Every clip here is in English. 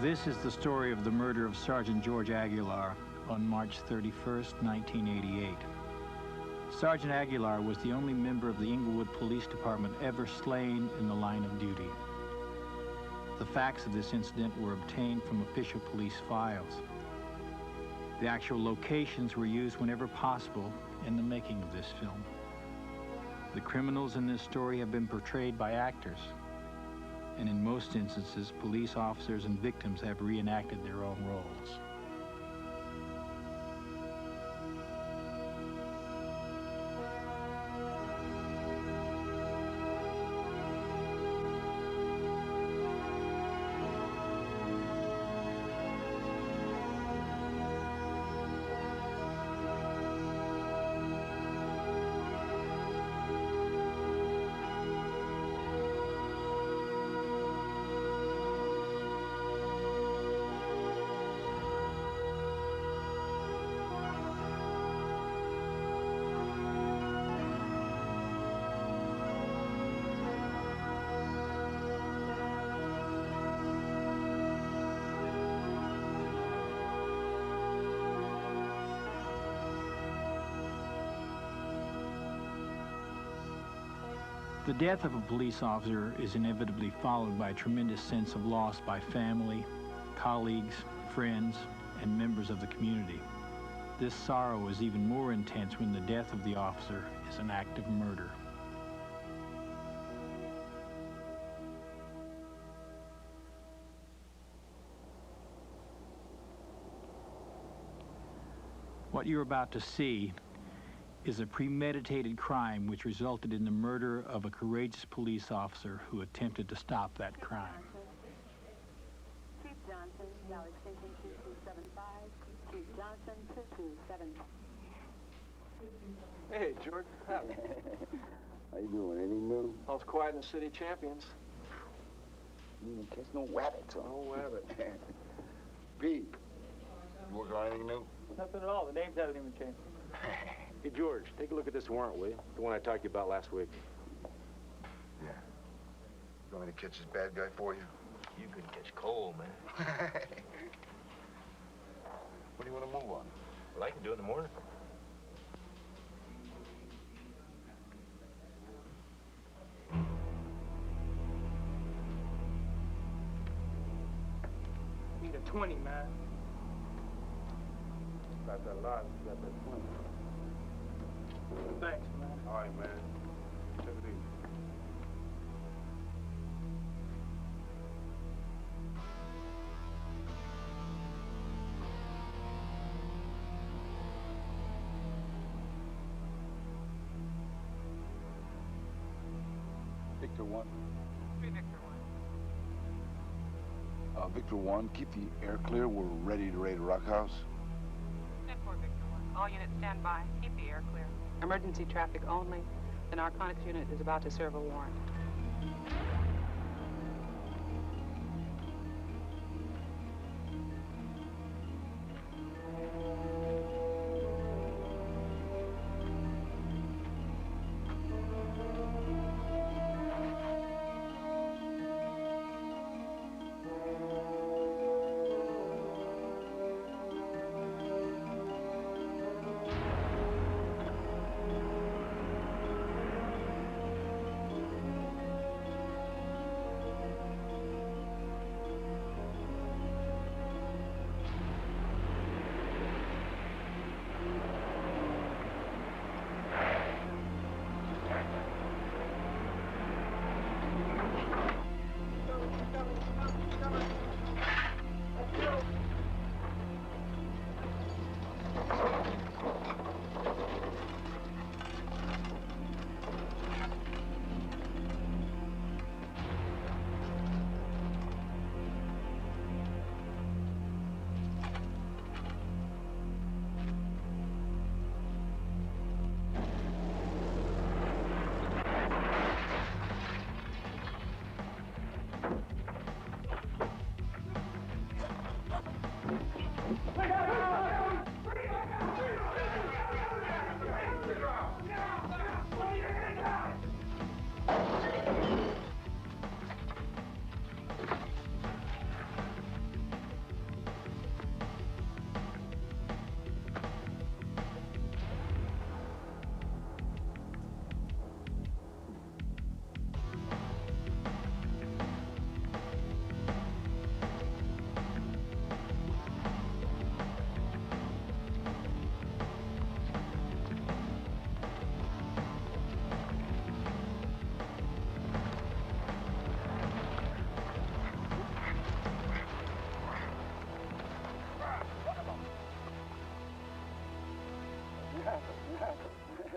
This is the story of the murder of Sergeant George Aguilar on March 31st, 1988. Sergeant Aguilar was the only member of the Inglewood Police Department ever slain in the line of duty. The facts of this incident were obtained from official police files. The actual locations were used whenever possible in the making of this film. The criminals in this story have been portrayed by actors, and in most instances, police officers and victims have reenacted their own roles. The death of a police officer is inevitably followed by a tremendous sense of loss by family, colleagues, friends, and members of the community. This sorrow is even more intense when the death of the officer is an act of murder. What you're about to see is a premeditated crime which resulted in the murder of a courageous police officer who attempted to stop that crime. Chief Johnson, now extension 2275. Chief Johnson, 2275. Hey, George. How you doing? Any new? All's quiet in the city, champions. You didn't catch no rabbits, huh? No rabbit. B, you working on anything new? Nothing at all. The names haven't even changed. Hey, George, take a look at this warrant, will you? The one I talked to you about last week. Yeah. You want me to catch this bad guy for you? You could catch cold, man. What do you want to move on? Well, I can do it in the morning. Need a 20, man. Got that lot, got that 20. Thanks, man. All right, man. Take it easy. Victor 1. Victor 1. Victor 1, keep the air clear. We're ready to raid a rock house. 10-4, Victor 1. All units stand by. Keep the air clear. Emergency traffic only. The narcotics unit is about to serve a warrant.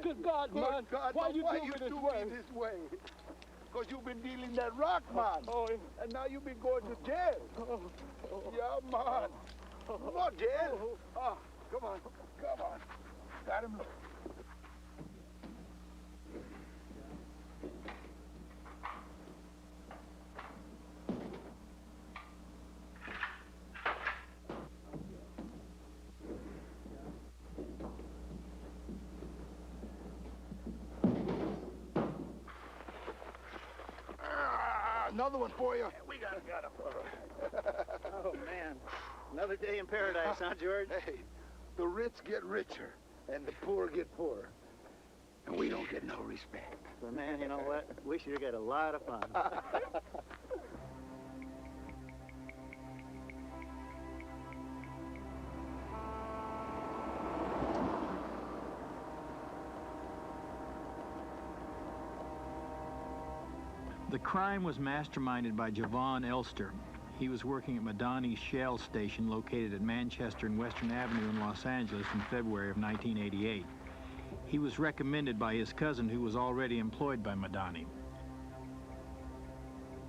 Good God, man. Good God, why you why do you me this do way? me this way? Because you've been dealing that rock, man. And now you've been going to jail. Yeah, man. More jail. Come on. Come on. Got him. Another one for you. We got him. Oh, man. Another day in paradise, huh, George? Hey, the rich get richer, and the poor get poorer. And we don't get no respect. But, man, you know what? We sure get a lot of fun. The crime was masterminded by Javon Elster. He was working at Madani's Shell station located at Manchester and Western Avenue in Los Angeles in February of 1988. He was recommended by his cousin who was already employed by Madani.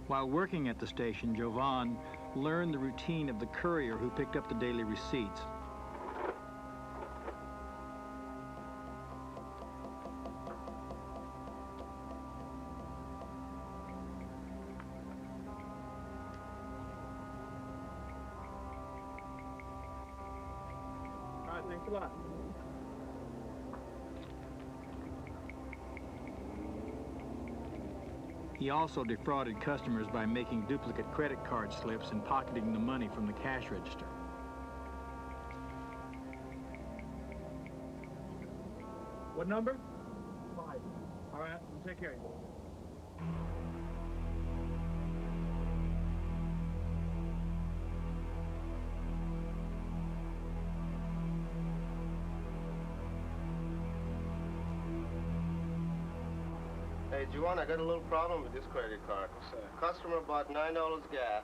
While working at the station, Javon learned the routine of the courier who picked up the daily receipts. Thanks a lot. He also defrauded customers by making duplicate credit card slips and pocketing the money from the cash register. What number? 5. All right, I'll take care of you. Hey, Juwan, I got a little problem with this credit card. Customer bought $9 gas.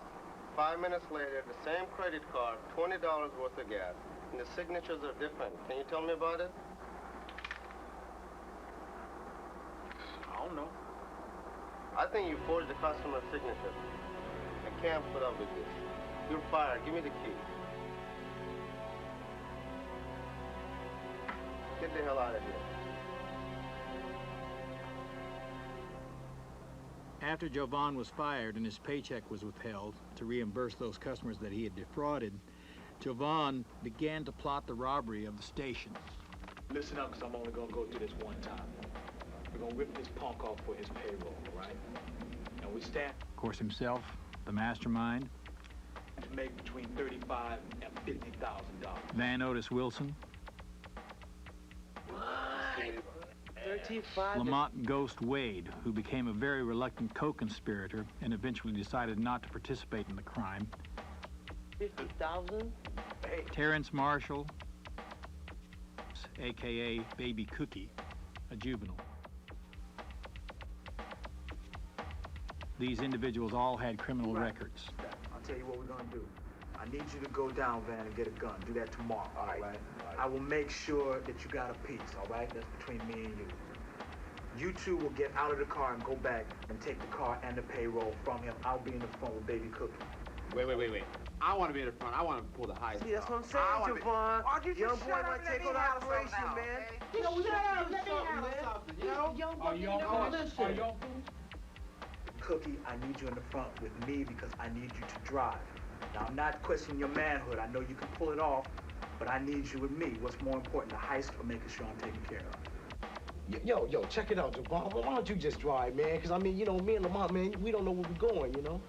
5 minutes later, the same credit card, $20 worth of gas. And the signatures are different. Can you tell me about it? I don't know. I think you forged the customer's signature. I can't put up with this. You're fired. Give me the key. Get the hell out of here. After Jovan was fired and his paycheck was withheld to reimburse those customers that he had defrauded, Jovan began to plot the robbery of the station. Listen up, because I'm only going to go through this one time. We're going to rip this punk off for his payroll, all right? And we stand... Of course, himself, the mastermind. ...to make between $35,000 and $50,000. Van Otis Wilson. What? 35. Lamont Ghost Wade, who became a very reluctant co-conspirator and eventually decided not to participate in the crime. 50,000? Hey. Terrence Marshall, a.k.a. Baby Cookie, a juvenile. These individuals all had criminal records. I'll tell you what we're going to do. I need you to go down, Van, and get a gun. Do that tomorrow, all right? I will make sure that you got a piece, all right? That's between me and you. You two will get out of the car and go back and take the car and the payroll from him. I'll be in the front with Baby Cookie. Wait. I want to be in the front. I want to pull the highest. See, that's what I'm saying, Javon. Young boy might take on the operation, man. You know, we gotta let me have something, you know? Are you on listen? Cookie, I need you in the front with me because I need you to drive. Now, I'm not questioning your manhood. I know you can pull it off, but I need you with me. What's more important, the heist or making sure I'm taken care of? Yo, check it out, Javon. Why don't you just drive, man? Because, I mean, you know, me and Lamont, man, we don't know where we're going, you know?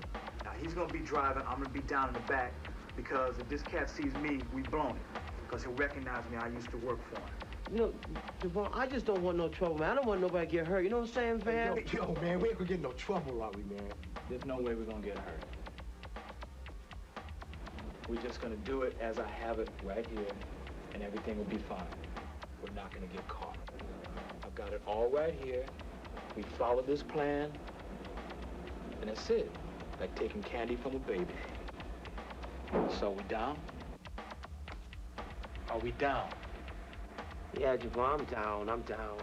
Now, he's going to be driving. I'm going to be down in the back because if this cat sees me, we blown it. Because he'll recognize me. I used to work for him. You know, Javon, I just don't want no trouble, man. I don't want nobody to get hurt. You know what I'm saying, Van? Yo, man, we ain't gonna get no trouble, are we, man? There's no way we're going to get hurt. We're just going to do it as I have it right here, and everything will be fine. We're not going to get caught. I've got it all right here. We follow this plan, and that's it. Like taking candy from a baby. So we down? Are we down? Yeah, Javon, I'm down. I'm down.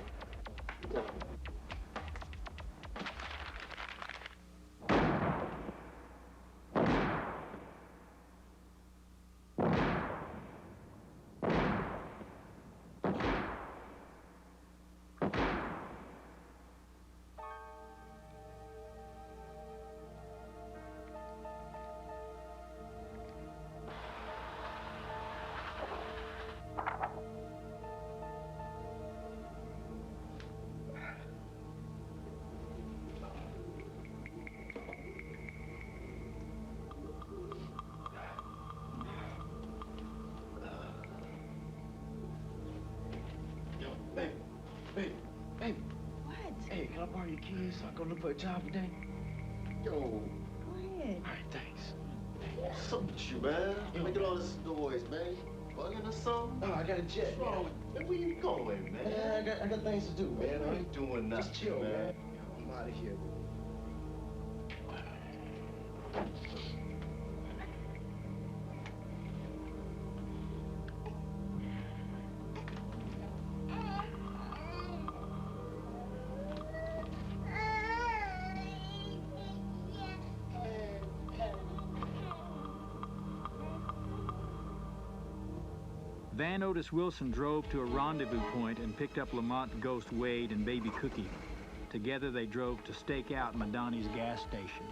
Baby. What? Hey, can I borrow your keys so I go look for a job today? Yo. Go ahead. All right, thanks. What's up with you, man? You making all this noise, man. Bugging or something? Oh, I got a jet. What's wrong with you? Man, where you going, man? Yeah, I got things to do, man. I ain't doing nothing, Just chill, man. I'm out of here. Van Otis Wilson drove to a rendezvous point and picked up Lamont Ghost Wade and Baby Cookie. Together they drove to stake out Madani's gas station.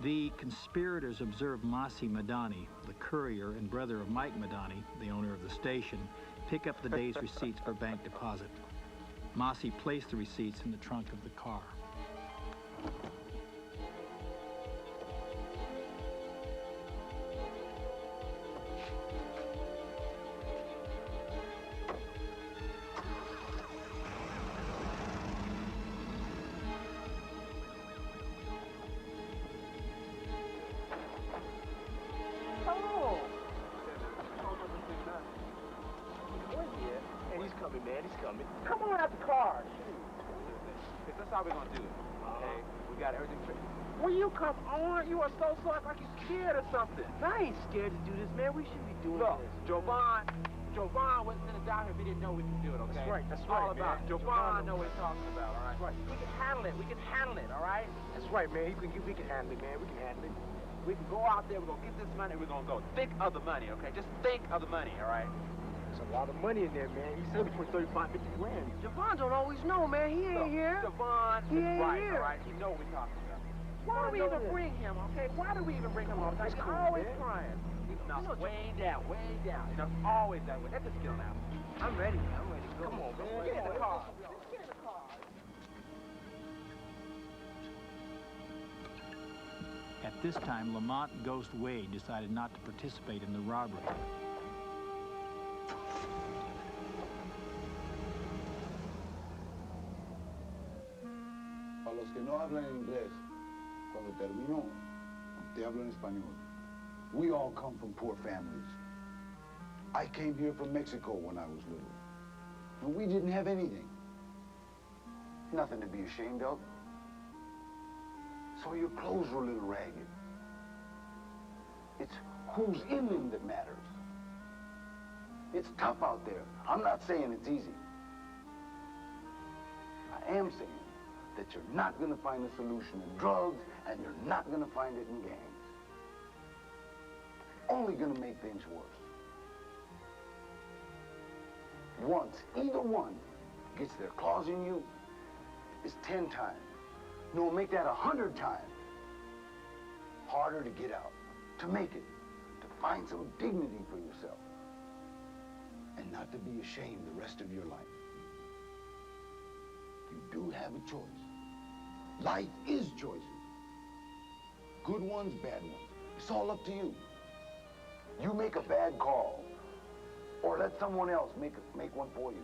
The conspirators observed Masi Madani, the courier and brother of Mike Madani, the owner of the station, pick up the day's receipts for bank deposit. Masi placed the receipts in the trunk of the car. Come on out the car. That's how we're gonna do it. Okay? We got everything fixed. Will you come on? You are so soft, like you're scared or something. I ain't scared to do this, man. We should be doing this. Jovan wasn't sent us down here if he didn't know we could do it, okay? That's right, all about it. Jovan know what he's talking about, all right? That's right. We can handle it. We can handle it, all right? That's right, man. We can handle it, man. We can handle it. We can go out there, we're gonna get this money, we're gonna go. Think of the money, okay? Just think of the money, all right? There's a lot of money in there, man. He said between 35 and 50 grand. Javon don't always know, man. He ain't here. Javon is right, all right? He know what we're talking about. Why do we even bring him, okay? Why do we even bring him all the time? He's always crying. No, way down, way down. You know, it's always that way. Let this go now. I'm ready, man. I'm ready to go. Come on, man. Get in the car. Get in the car. At this time, Lamont Ghost Wade decided not to participate in the robbery. Para los que no hablan inglés, cuando termino, te hablo en español. We all come from poor families. I came here from Mexico when I was little. And we didn't have anything. Nothing to be ashamed of. So your clothes were a little ragged. It's who's in them that matters. It's tough out there. I'm not saying it's easy. I am saying that you're not going to find a solution in drugs, and you're not going to find it in gangs. Only going to make things worse. Once either one gets their claws in you, it's 10 times. No, make that 100 times. Harder to get out, to make it, to find some dignity for yourself, and not to be ashamed the rest of your life. You do have a choice. Life is choices. Good ones, bad ones. It's all up to you. You make a bad call, or let someone else make one for you.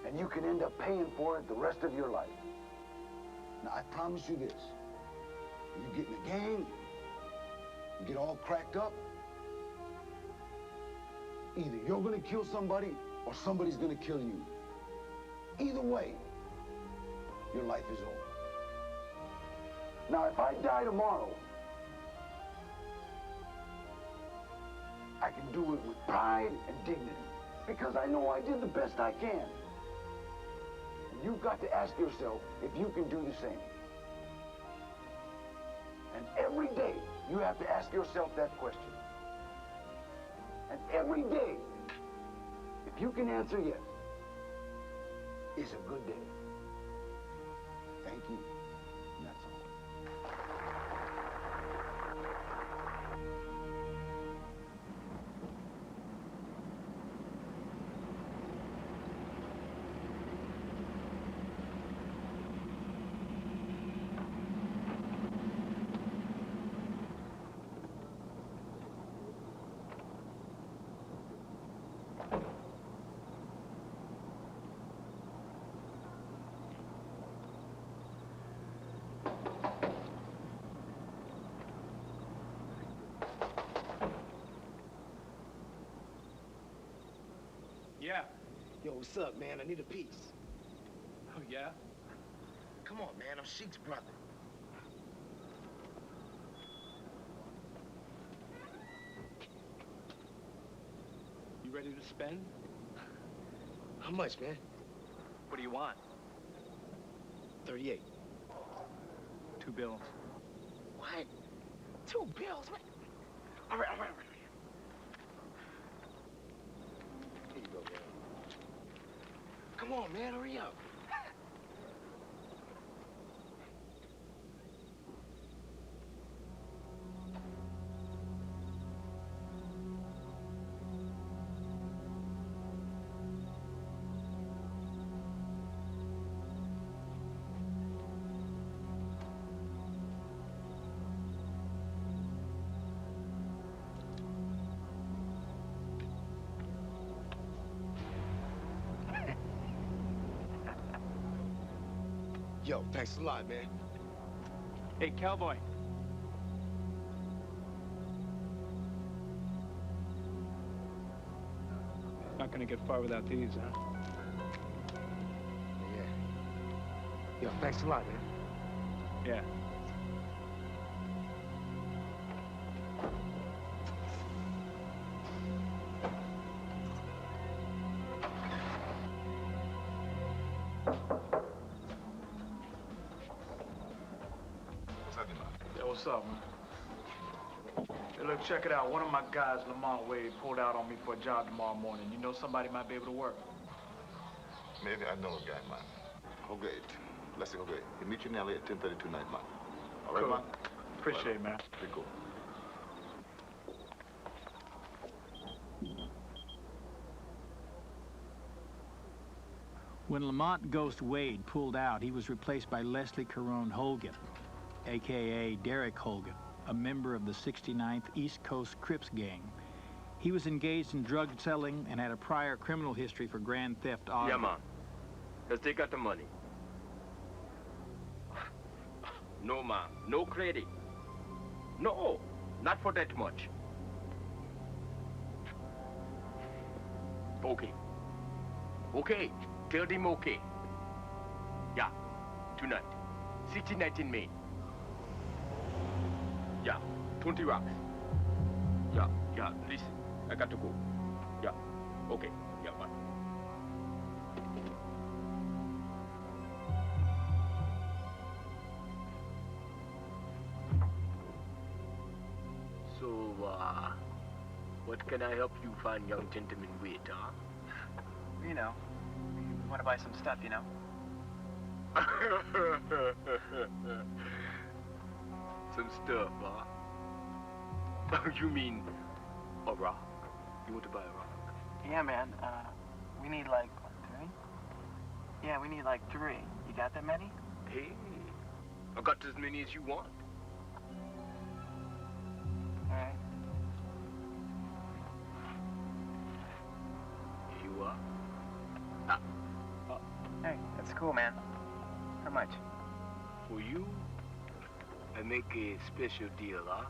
And you can end up paying for it the rest of your life. Now, I promise you this. When you get in the gang, you get all cracked up, either you're gonna kill somebody or somebody's gonna kill you. Either way, your life is over. Now, if I die tomorrow, I can do it with pride and dignity because I know I did the best I can. And you've got to ask yourself if you can do the same. And every day, you have to ask yourself that question. And every day, if you can answer yes, is a good day. Thank you. And that's all. Yeah. Yo, what's up, man? I need a piece. Oh, yeah? Come on, man. I'm Sheik's brother. You ready to spend? How much, man? What do you want? 38. 2 bills. What? 2 bills, man? All right. Here you go, man. Come on, man. Hurry up. Yo, thanks a lot, man. Hey, cowboy. Not gonna get far without these, huh? Yeah. Yo, thanks a lot, man. Yeah. Yo, what's up, man? Hey, look, check it out. One of my guys, Lamont Wade, pulled out on me for a job tomorrow morning. You know somebody might be able to work? Maybe I know a guy, man. Okay. Let's go. He'll meet you in LA at 10:30 tonight, man. All right, Cool. man? Appreciate it, man. Very cool. When Lamont Ghost Wade pulled out, he was replaced by Leslie Carone Holgan, a.k.a. Derek Holgan, a member of the 69th East Coast Crips gang. He was engaged in drug selling and had a prior criminal history for grand theft auto. Yeah, man. Let's take out the money. No, man. No credit. No, not for that much. Okay. Okay. Tell them okay. Yeah. Tonight. 1619 Main. Yeah. 20 rocks. Yeah. Listen. I got to go. Yeah. Okay. Yeah, bye. So, what can I help you fine young gentlemen with, huh? You know, we want to buy some stuff, you know. Some stuff, huh? You mean a rock? You want to buy a rock? Yeah, man. We need like, what, 3? Yeah, we need like 3. You got that many? Hey, I got as many as you want. All right. Here you are. Hey, that's cool, man. How much? For you, I make a special deal, huh?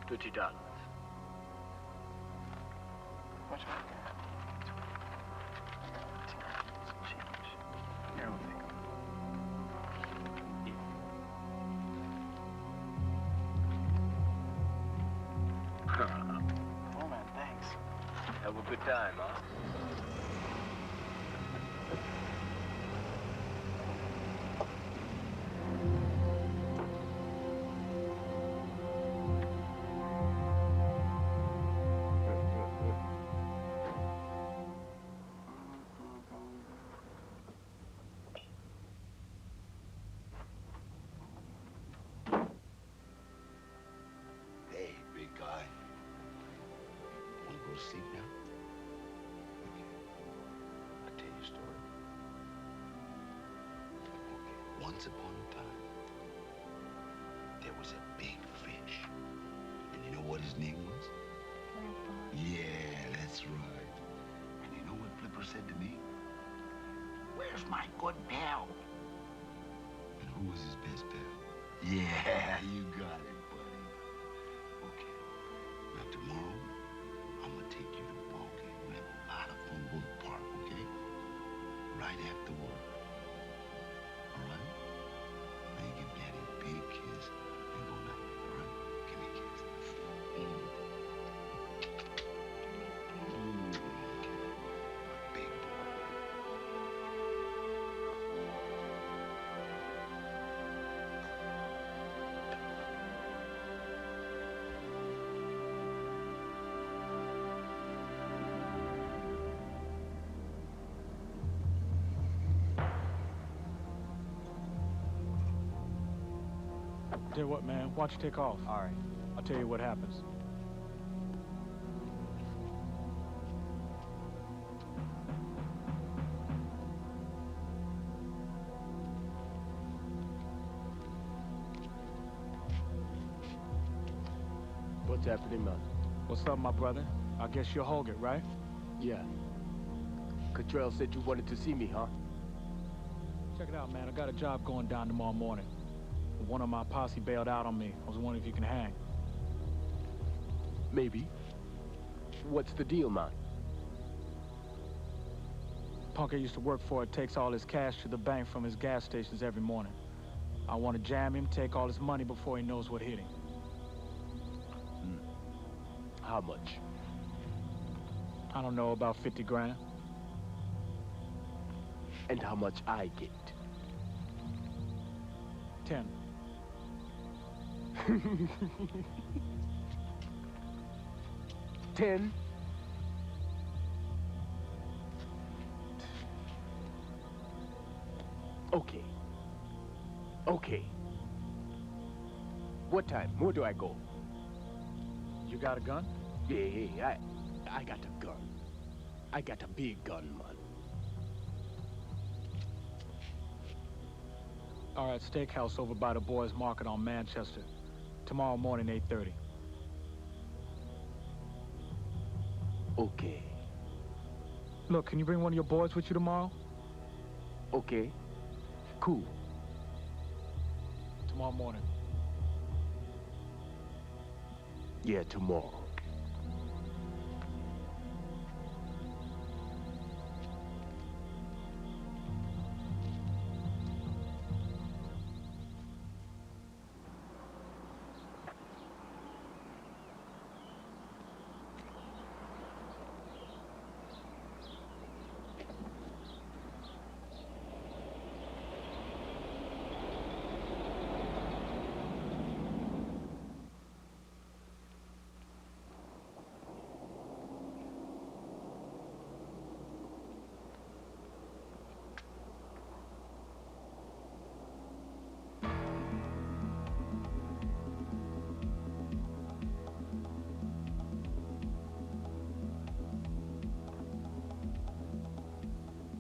$30. What's Here, we'll take 'em. Oh, man, thanks. Have a good time, huh? Hey, big guy. Wanna go to sleep now? Okay. I'll tell you a story. Okay. Once upon a time, there was a big fish. And you know what his name was? Yeah, that's right. And you know what Flipper said to me? Where's my good pal? And who was his best pal? Yeah, you got it, buddy. Okay. Now tomorrow, I'm gonna take you to the ball game. We'll have a lot of fun going to the park, okay? Right after work. All right? Now you give Daddy a big kiss and go night, all right? Give me a kiss. Big boy. Tell you what, man, why don't you take off? All right. I'll tell you what happens. What's happening, man? What's up, my brother? I guess you're Holgate, right? Yeah. Cottrell said you wanted to see me, huh? Check it out, man. I got a job going down tomorrow morning. One of my posse bailed out on me. I was wondering if you can hang. Maybe. What's the deal, man? Punk I used to work for takes all his cash to the bank from his gas stations every morning. I want to jam him, take all his money before he knows what hit him. How much? I don't know, about 50 grand. And how much I get? 10. 10? Okay. Okay. What time? Where do I go? You got a gun? Yeah, I got a gun. I got a big gun, man. All right, steakhouse over by the Boys Market on Manchester. Tomorrow morning, 8:30. Okay. Look, can you bring one of your boys with you tomorrow? Okay. Cool. Tomorrow morning. Yeah, tomorrow.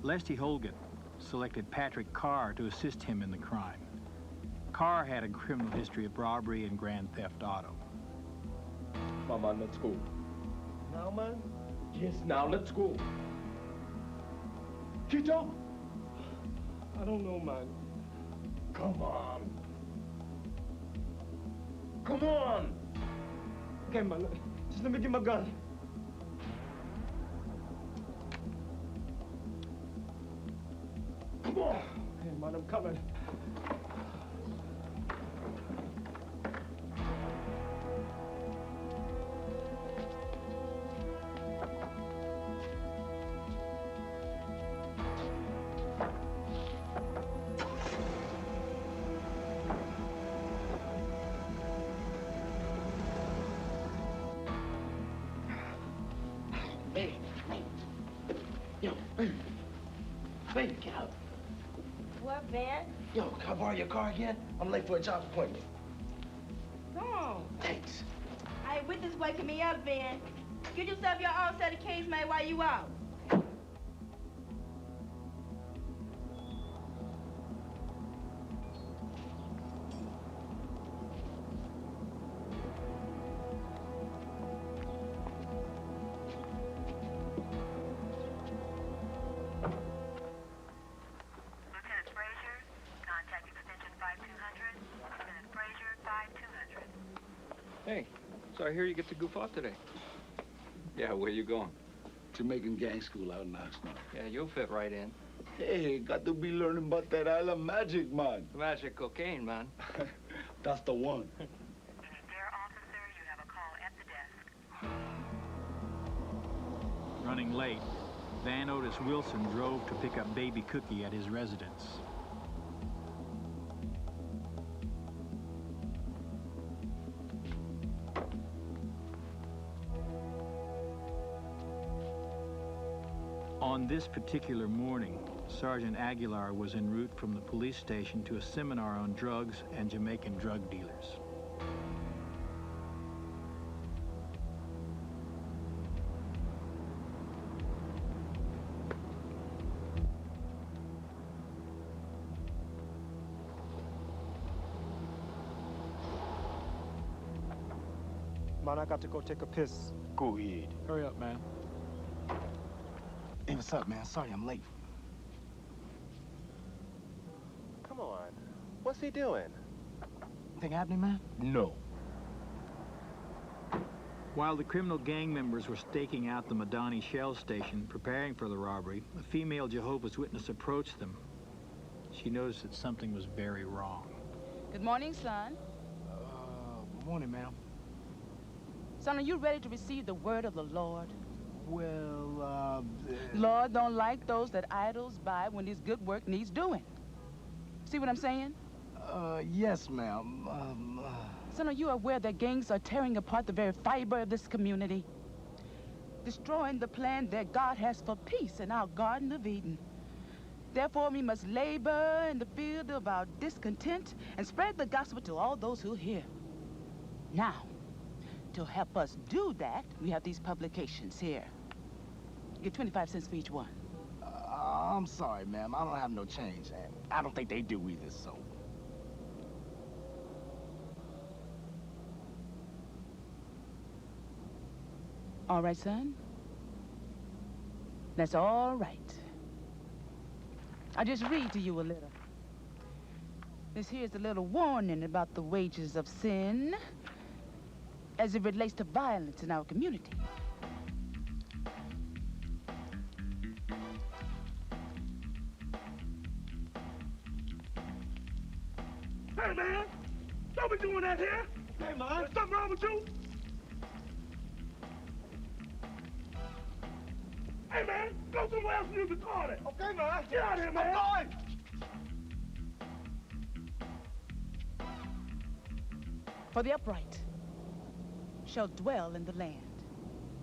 Leslie Holgate selected Patrick Carr to assist him in the crime. Carr had a criminal history of robbery and grand theft auto. Come on, man, let's go. Now, man? Yes, now let's go. Get up! I don't know, man. Come on. Come on! Okay, man. Just let me get my gun. Come on! Okay, man, I'm coming. Baby, get up. What, Van? Yo, can I borrow your car again? I'm late for a job appointment. Come on. Thanks. Hey, witness waking me up, Van. Get yourself your own set of keys made while you out. Hey, so I hear you get to goof off today. Yeah, where you going? Jamaican gang school out in Oxnard. Yeah, you'll fit right in. Hey, got to be learning about that island magic, man. Magic cocaine, man. That's the one. Dear officer, you have a call at the desk. Running late, Van Otis Wilson drove to pick up Baby Cookie at his residence. On this particular morning, Sergeant Aguilar was en route from the police station to a seminar on drugs and Jamaican drug dealers. Man, I got to go take a piss. Go ahead. Hurry up, man. Hey, what's up, man? Sorry I'm late. Come on. What's he doing? Anything happening, man? No. While the criminal gang members were staking out the Madani Shell station, preparing for the robbery, a female Jehovah's Witness approached them. She noticed that something was very wrong. Good morning, son. Good morning, ma'am. Son, are you ready to receive the word of the Lord? Well, Lord don't like those that idols buy when his good work needs doing. See what I'm saying? Yes, ma'am. Son, are you aware that gangs are tearing apart the very fiber of this community? Destroying the plan that God has for peace in our Garden of Eden. Therefore, we must labor in the field of our discontent and spread the gospel to all those who hear. Now, to help us do that, we have these publications here. Get 25 cents for each one. I'm sorry, ma'am. I don't have no change, and I don't think they do either, so. All right, son. That's all right. I'll just read to you a little. This here's a little warning about the wages of sin as it relates to violence in our community. Hey, man! Don't be doing that here! Hey, man! There's something wrong with you? Hey, man! Go somewhere else and use the toilet! Okay, man! Get out of here, man! I'm going! For the upright shall dwell in the land,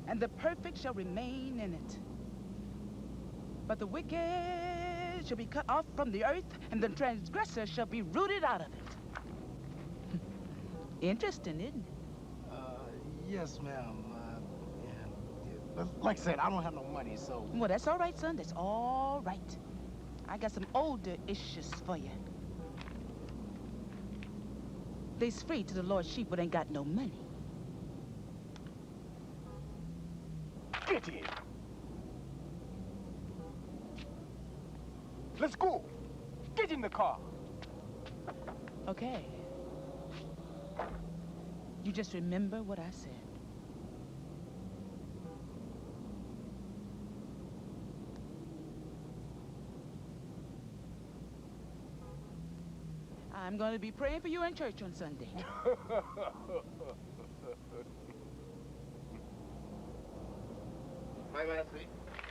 and the perfect shall remain in it. But the wicked shall be cut off from the earth, and the transgressor shall be rooted out of it. Interesting, isn't it? Yes, ma'am. Yeah. But like I said, I don't have no money, so... Well, that's all right, son. That's all right. I got some older issues for you. They's free to the Lord's sheep but ain't got no money. Get in! Let's go! Get in the car. Okay. You just remember what I said. I'm going to be praying for you in church on Sunday. My Massey.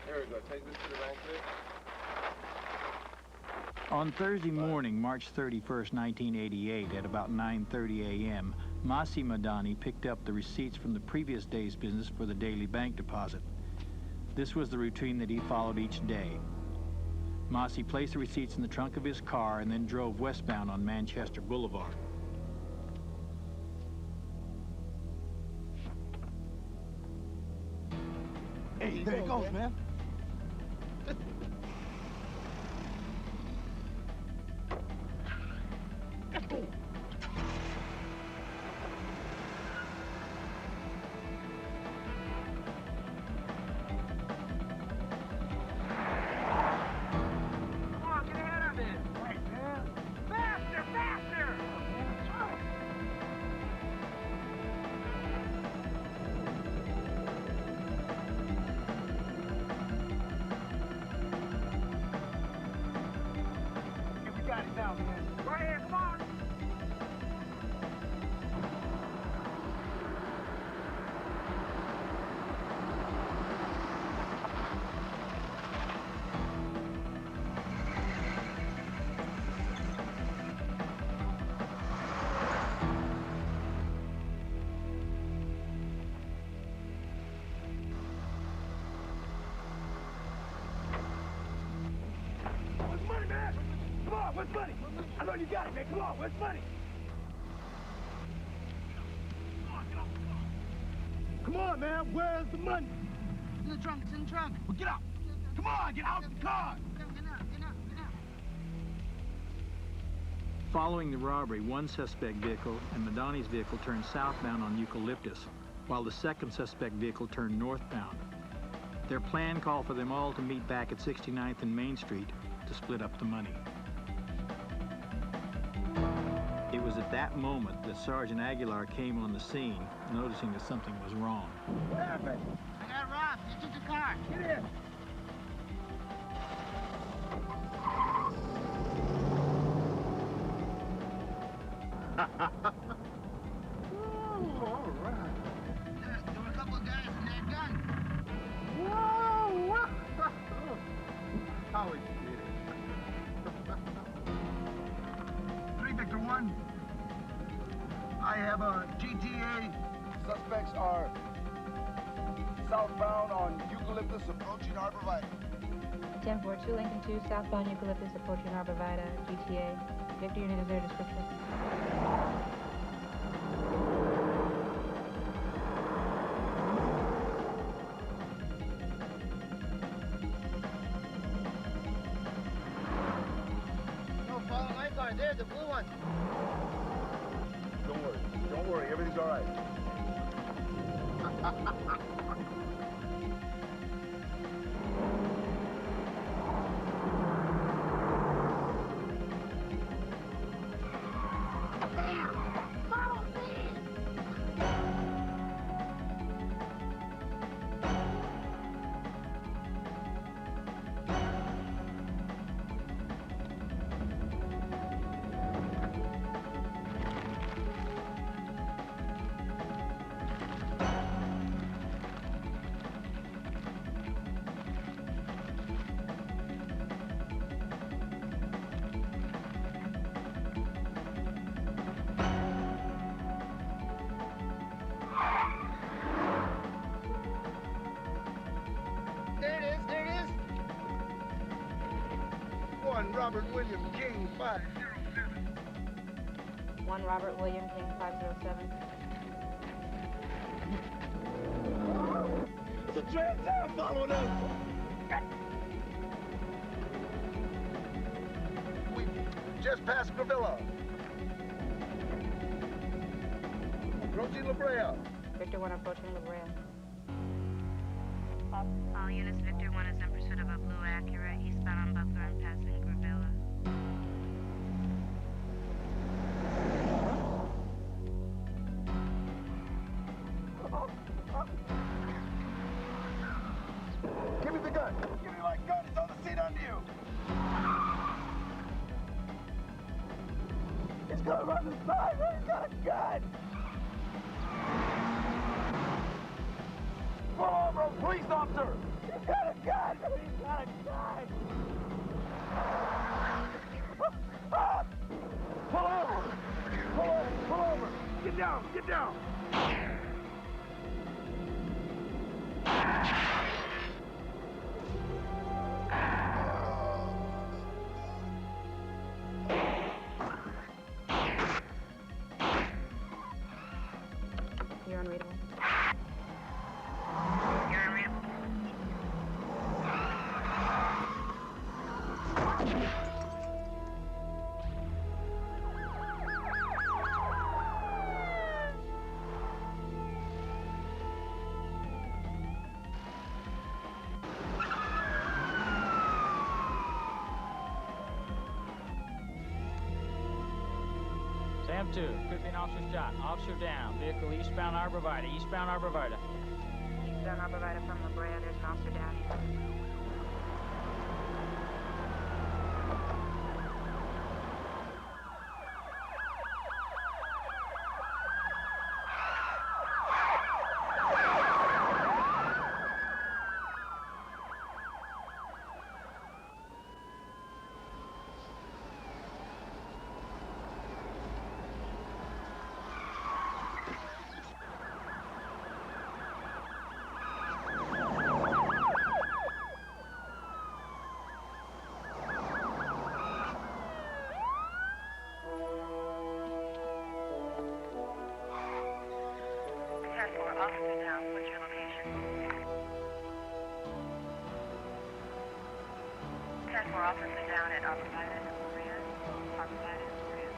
Here we go. Take this to the bank, please. On Thursday morning, March 31st, 1988, at about 9:30 a.m., Masi Madani picked up the receipts from the previous day's business for the daily bank deposit. This was the routine that he followed each day. Masi placed the receipts in the trunk of his car and then drove westbound on Manchester Boulevard. Hey, there he goes, man. Where's money? I know you got it, man. Come on, where's money? Come on, man. Where's the money? It's in the trunk. It's in the trunk. Well, get out. Come on, get out of the car. Get out. Following the robbery, one suspect vehicle and Madani's vehicle turned southbound on Eucalyptus, while the second suspect vehicle turned northbound. Their plan called for them all to meet back at 69th and Main Street to split up the money. It was at that moment that Sergeant Aguilar came on the scene, noticing that something was wrong. What happened? I got robbed. Get to the car. Get in. All right. There were a couple of guys in that gun. Whoa! How is it? 3 Victor 1. I have a GTA. Suspects are southbound on Eucalyptus approaching Arborvitae. 1042 Lincoln 2, southbound Eucalyptus approaching Arborvitae, GTA. Victor, unit is their description. No, follow my car. There, the blue one. Don't worry, everything's all right. There it is. One Robert William King 507. 1 Robert William King 507. The Trans Am following us. We just passed Gravilla. Approaching La Brea. Victor 1 approaching La Brea. All units, Victor 1 is in pursuit of a blue Acura eastbound on Buckler and passing Gravilla. He's coming from the side. He's got a gun. Pull over, police officer. He's got a gun. He's got a gun. Pull over. Pull over. Pull over. Get down. Get down. You're unreadable. You're unreadable. Sam 2, could be an officer shot. Officer down. Vehicle eastbound Arborvita. Eastbound Arborvita. Eastbound Arborvita from La Brea. There's an officer down here. Officer down. What's your location? 10-4 officer down at Arborvita and Maria. Arborvita and Maria.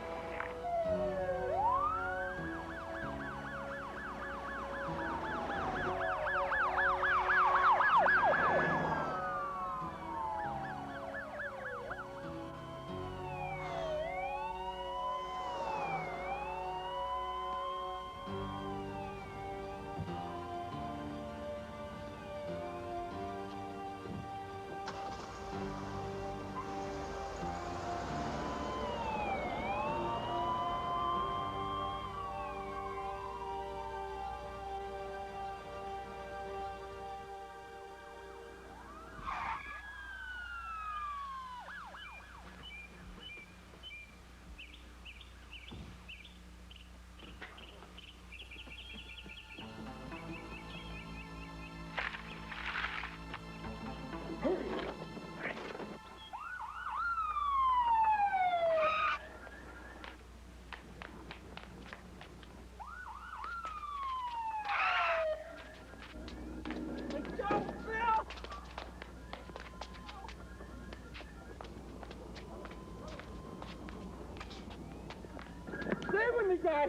Guy.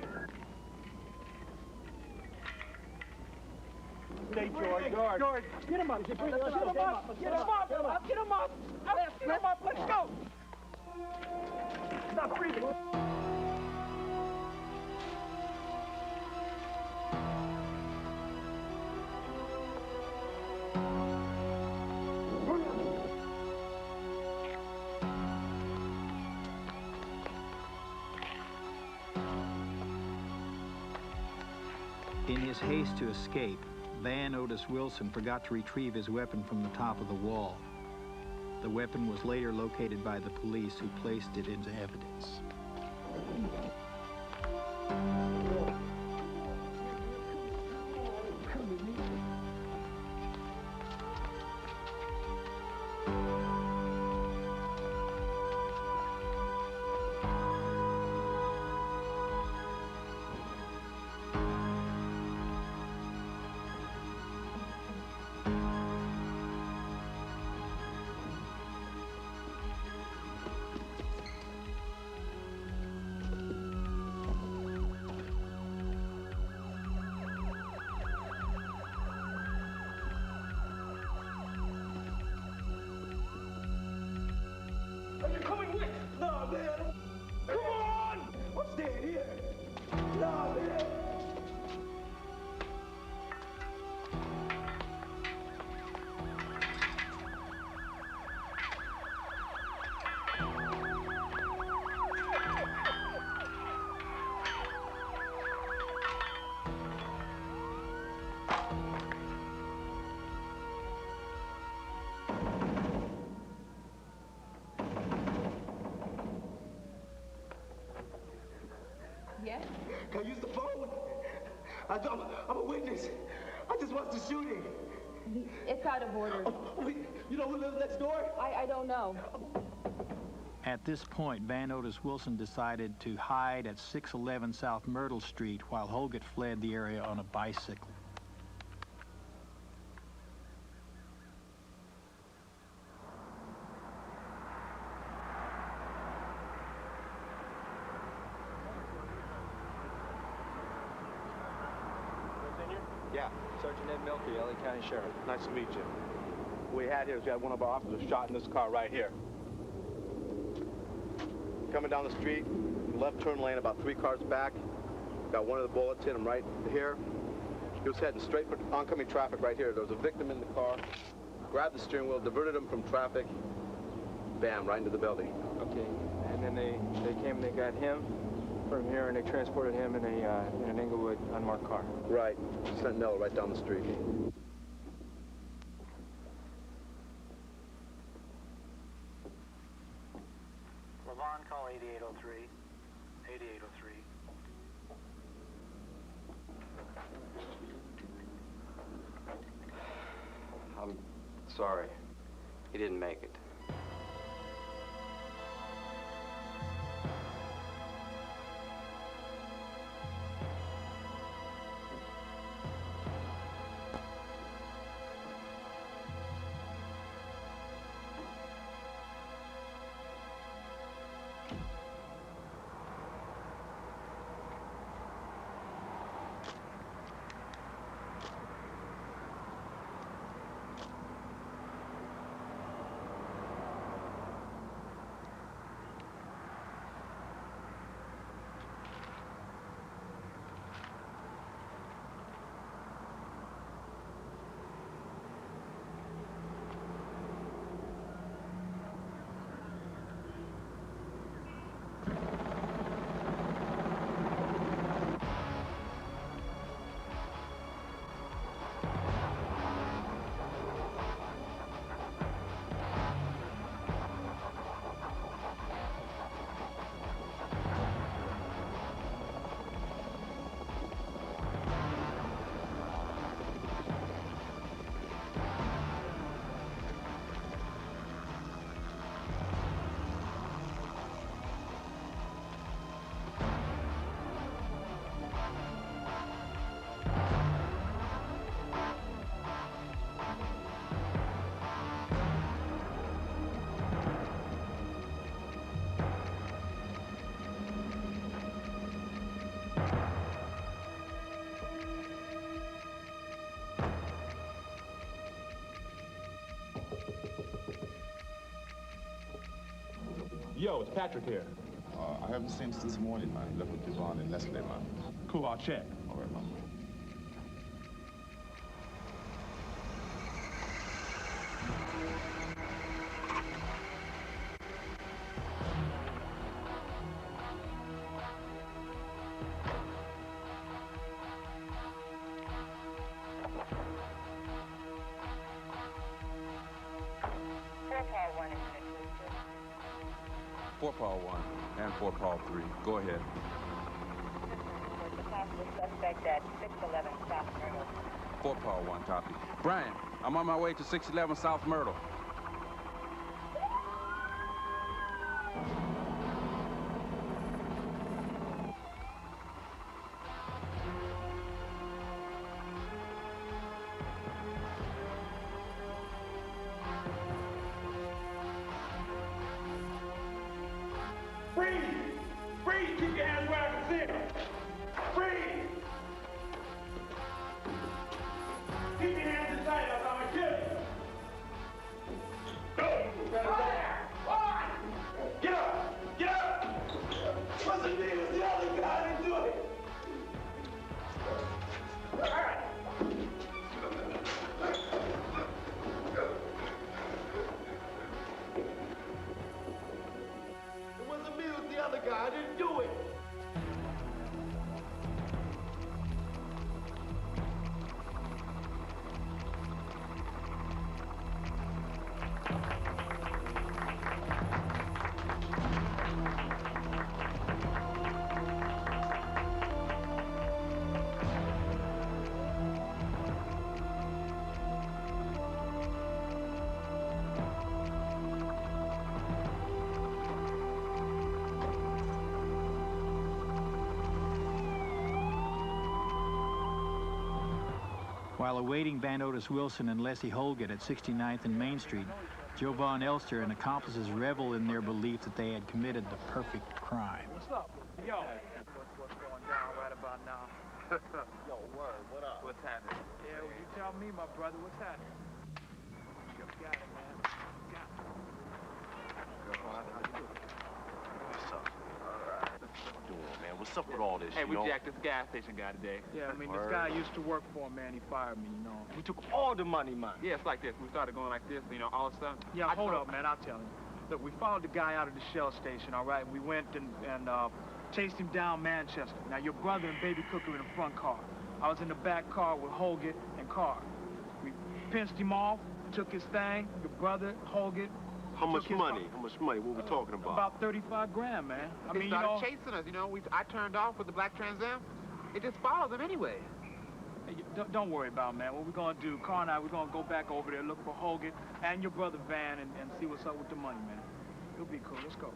Hey, George. Get him up. Get him up. Get him up. Get him up. Get him up. Let's go. Stop breathing. In his haste to escape, Van Otis Wilson forgot to retrieve his weapon from the top of the wall. The weapon was later located by the police, who placed it into evidence. Can I use the phone? I'm a witness. I just watched the shooting. It's out of order. You know who lives next door? I don't know. At this point, Van Otis Wilson decided to hide at 611 South Myrtle Street while Hoggett fled the area on a bicycle. Yeah, Sergeant Ed Milky, LA County Sheriff. Nice to meet you. What we had here is we had one of our officers shot in this car right here. Coming down the street, left turn lane about 3 cars back. Got one of the bullets hit him right here. He was heading straight for oncoming traffic right here. There was a victim in the car. Grabbed the steering wheel, diverted him from traffic. Bam, right into the building. Okay, and then they came and they got him from here and they transported him in an Inglewood unmarked car. Right, Sentinel right down the street. Lavon, call 8803. 8803. I'm sorry. He didn't make it. Yo, it's Patrick here. I haven't seen him since morning, man. He left with Devon and Leslie, man. Cool, I'll check. All right, man. Paul 1 and 4 Paul 3. Go ahead. There's a possible suspect at 611 South Myrtle. 4 Paul 1, copy. Brian, I'm on my way to 611 South Myrtle. I didn't do it. While awaiting Van Otis Wilson and Leslie Holgate at 69th and Main Street, Joe Von Elster and accomplices revel in their belief that they had committed the perfect crime. What's up? Yo. What's going down right about now? Yo, word, what up? What's happening? Yeah, well, you tell me, my brother, what's happening? You got it, man. Got it. What's up? All right. What's doing, man? What's up with all this? Hey, we jacked this gas station guy today. Yeah, I mean, Word. this guy I used to work for, man. He fired me, you know. We took all the money, man. Yeah, it's like this. We started going like this, you know, all of a sudden. Yeah, hold up, man. I'll tell him. Look, we followed the guy out of the Shell station, all right? We went and chased him down Manchester. Now, your brother and Baby Cook are in the front car. I was in the back car with Holgate and Carr. We pinched him off, took his thing. Your brother, Holgate. How much money? How much money? What we talking about? About 35 grand, man. I mean, They started chasing us, you know. I turned off with the black Trans Am. It just followed them anyway. Hey, don't worry about it, man. What we're gonna do, Carr and I, we're gonna go back over there, look for Holgate and your brother Van, and see what's up with the money, man. It'll be cool. Let's go.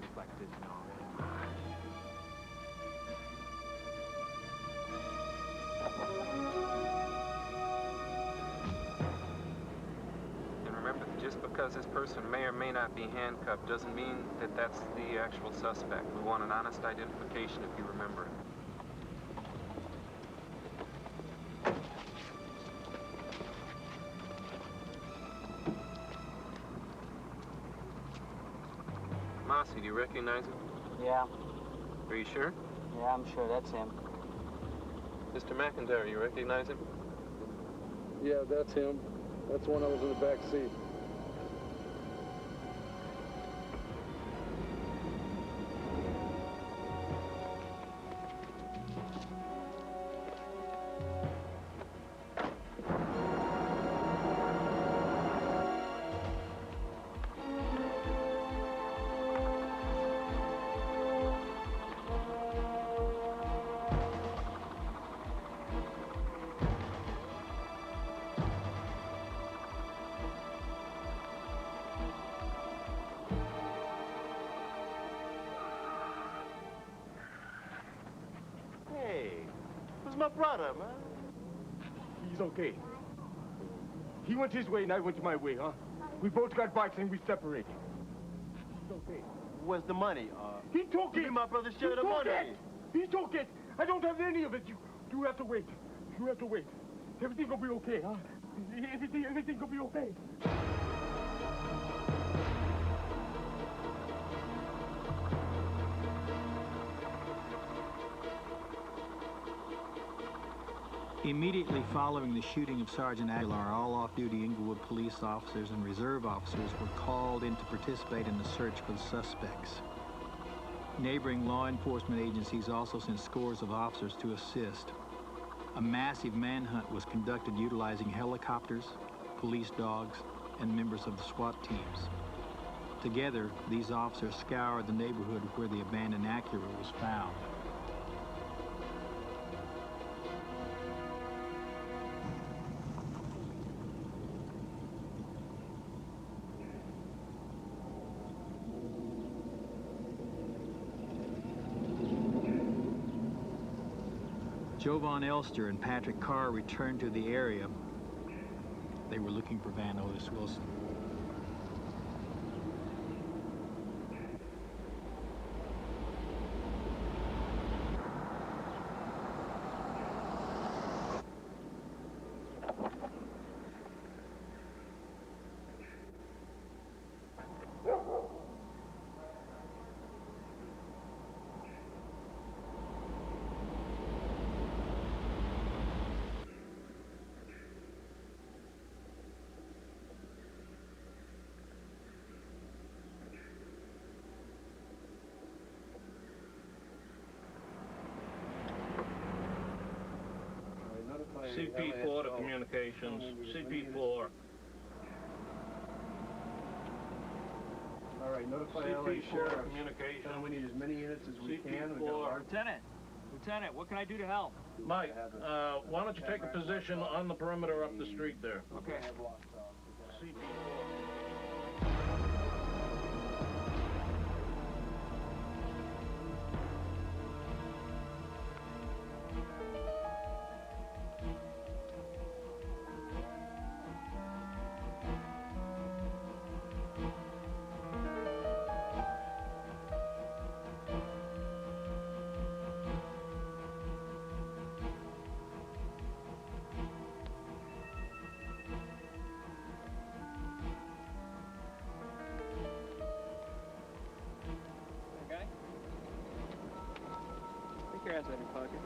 It's like this, you know, man. And remember, just because this person may or may not be handcuffed doesn't mean that that's the actual suspect. We want an honest identification, if you remember it. Mossy, do you recognize him? Yeah. Are you sure? Yeah, I'm sure that's him. Mr. McIntyre, you recognize him? Yeah, that's him. That's the one I was in the back seat. My brother, man. He's okay. He went his way and I went my way, huh? We both got bikes and we separated. He's okay. Where's the money? He took it. My brother share the money. He took it. I don't have any of it. You have to wait. You have to wait. Everything will be okay, huh? Everything will be okay. Immediately following the shooting of Sergeant Aguilar, all off-duty Inglewood police officers and reserve officers were called in to participate in the search for the suspects. Neighboring law enforcement agencies also sent scores of officers to assist. A massive manhunt was conducted utilizing helicopters, police dogs, and members of the SWAT teams. Together, these officers scoured the neighborhood where the abandoned Acura was found. Joe Von Elster and Patrick Carr returned to the area. They were looking for Van Otis Wilson. CP4 to communications. CP4. All right, notify LA CP4 Sheriff. communications. We need as many units as we can. We got CP4. Lieutenant, what can I do to help? Mike, why don't you take a position on the perimeter up the street there? Okay. CP4. cash in your pocket.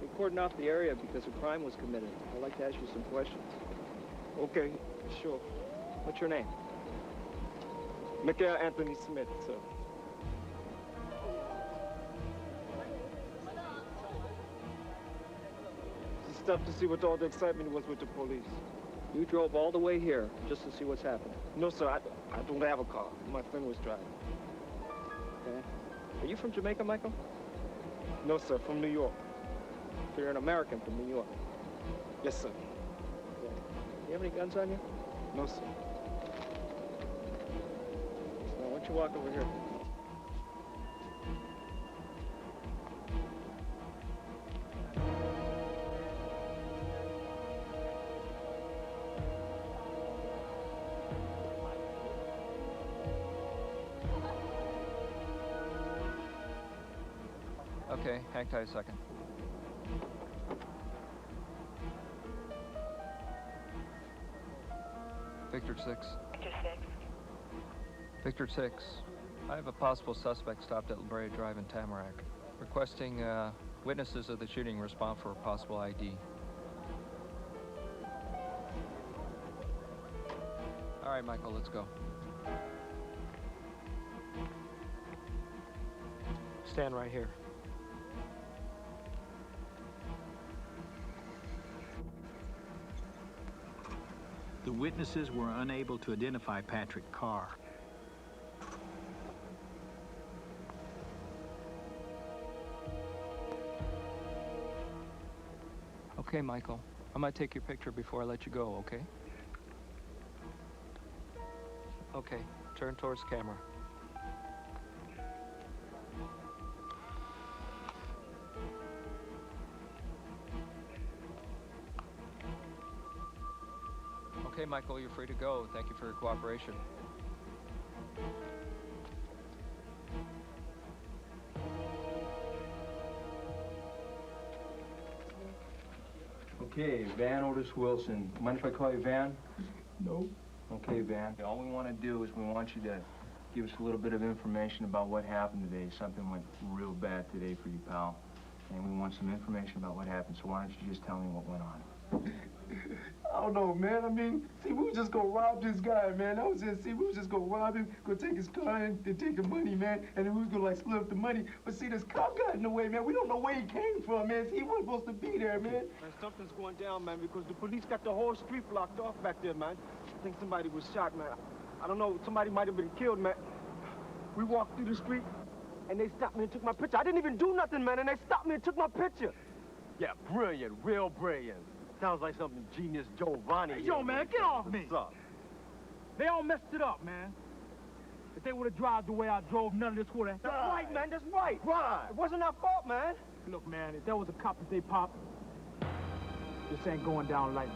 We cordoned off the area because a crime was committed. I'd like to ask you some questions. Okay, sure. What's your name? Mikael Anthony Smith, sir. It's stuff to see what all the excitement was with the police. You drove all the way here just to see what's happening? No, sir. I don't have a car. My friend was driving. Okay. Are you from Jamaica, Michael? No, sir. From New York. So you're an American from New York? Yes, sir. Okay. You have any guns on you? No, sir. Now, why don't you walk over here? Okay, hang tight a second. Victor 6. Victor 6. Victor 6. I have a possible suspect stopped at La Brea Drive in Tamarack. Requesting witnesses of the shooting respond for a possible ID. All right, Michael, let's go. Stand right here. The witnesses were unable to identify Patrick Carr. Okay, Michael. I might take your picture before I let you go, okay? Okay, turn towards the camera. Okay, Michael, you're free to go. Thank you for your cooperation. Okay, Van Otis Wilson. Mind if I call you Van? No. Okay, Van. All we want to do is we want you to give us a little bit of information about what happened today. Something went real bad today for you, pal. And we want some information about what happened, so why don't you just tell me what went on? I don't know, man. I mean, see, we was just gonna rob this guy, man. That was it. See, we was just gonna rob him, go take his car and take the money, man. And then we was gonna, like, split up the money. But see, this cop got in the way, man. We don't know where he came from, man. See, he wasn't supposed to be there, man. Man, something's going down, man, because the police got the whole street blocked off back there, man. I think somebody was shot, man. I don't know. Somebody might have been killed, man. We walked through the street, and they stopped me and took my picture. I didn't even do nothing, man, and they stopped me and took my picture. Yeah, brilliant, real brilliant. Sounds like something genius Giovanni. Hey, yo, man, get off me. What's up? They all messed it up, man. If they would have driven the way I drove, none of this would have. That's right, man. That's right. Right. It wasn't our fault, man. Look, man, if there was a cop that they popped, this ain't going down lightly.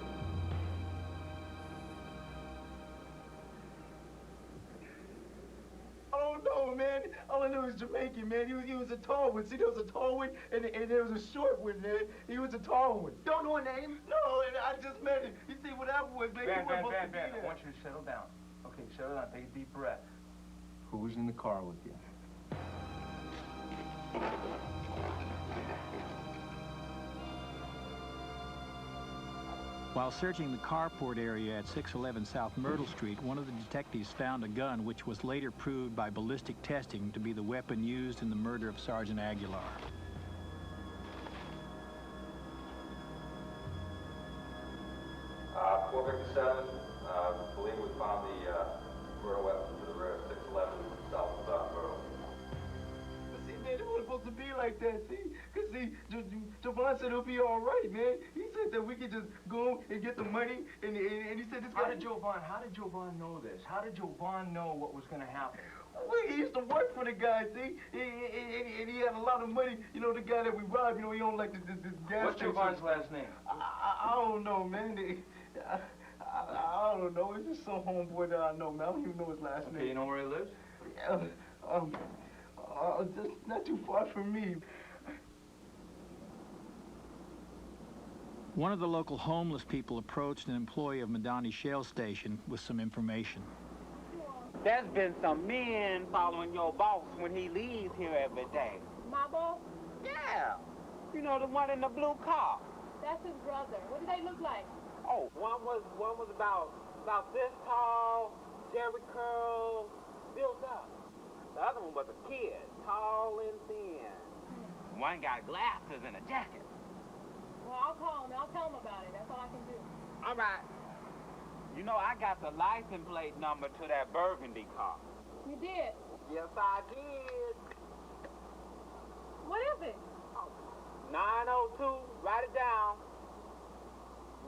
I don't know, man. All I know is Jamaican, man. He was a tall one. See, there was a tall one, and there was a short one, man. He was a tall one. Don't know a name? No, and I just met him. You see what happened was, man, he wasn't supposed to be Van, there. I want you to settle down. Okay, settle down. Take a deep breath. Who was in the car with you? While searching the carport area at 611 South Myrtle Street, one of the detectives found a gun which was later proved by ballistic testing to be the weapon used in the murder of Sergeant Aguilar. Victor 7, I believe we found the murder weapon to the rear of 611 South Myrtle. But see, man, it wasn't supposed to be like that, see? Because, see, Javon said it'll be all right, man. He said that we could just go and get the money, and he said this guy... How did Jovan know this? How did Jovan know what was going to happen? Well, he used to work for the guy, see? And he had a lot of money. You know, the guy that we robbed, you know, he owned, like, this gas What's station. Jovan's last name? I don't know, man. I don't know. It's just some homeboy that I know, man. I don't even know his last name. Okay, you know where he lives? Just not too far from me. One of the local homeless people approached an employee of Madani Shell Station with some information. There's been some men following your boss when he leaves here every day. my boss? Yeah. You know, the one in the blue car. That's his brother. What do they look like? Oh, one was about this tall, Jerry curl, built up. The other one was a kid, tall and thin. One got glasses and a jacket. Well, I'll call him. I'll tell him about it. That's all I can do. All right. You know, I got the license plate number to that burgundy car. You did? Yes, I did. What is it? 902, write it down.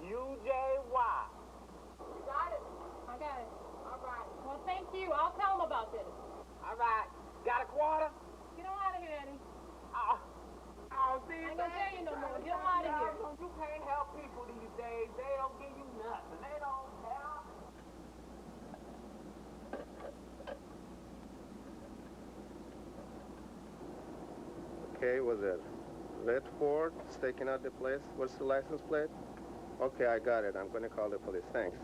UJY. You got it? I got it. All right. Well, thank you. I'll tell him about this. All right. Got a quarter? Get on out of here, Eddie. Oh, see, I ain't gonna tell you no more. Get on out of here. You can't help people these days. They don't give you nothing. They don't care. Okay, was it red Ford staking out the place? What's the license plate? Okay, I got it. I'm going to call the police. Thanks.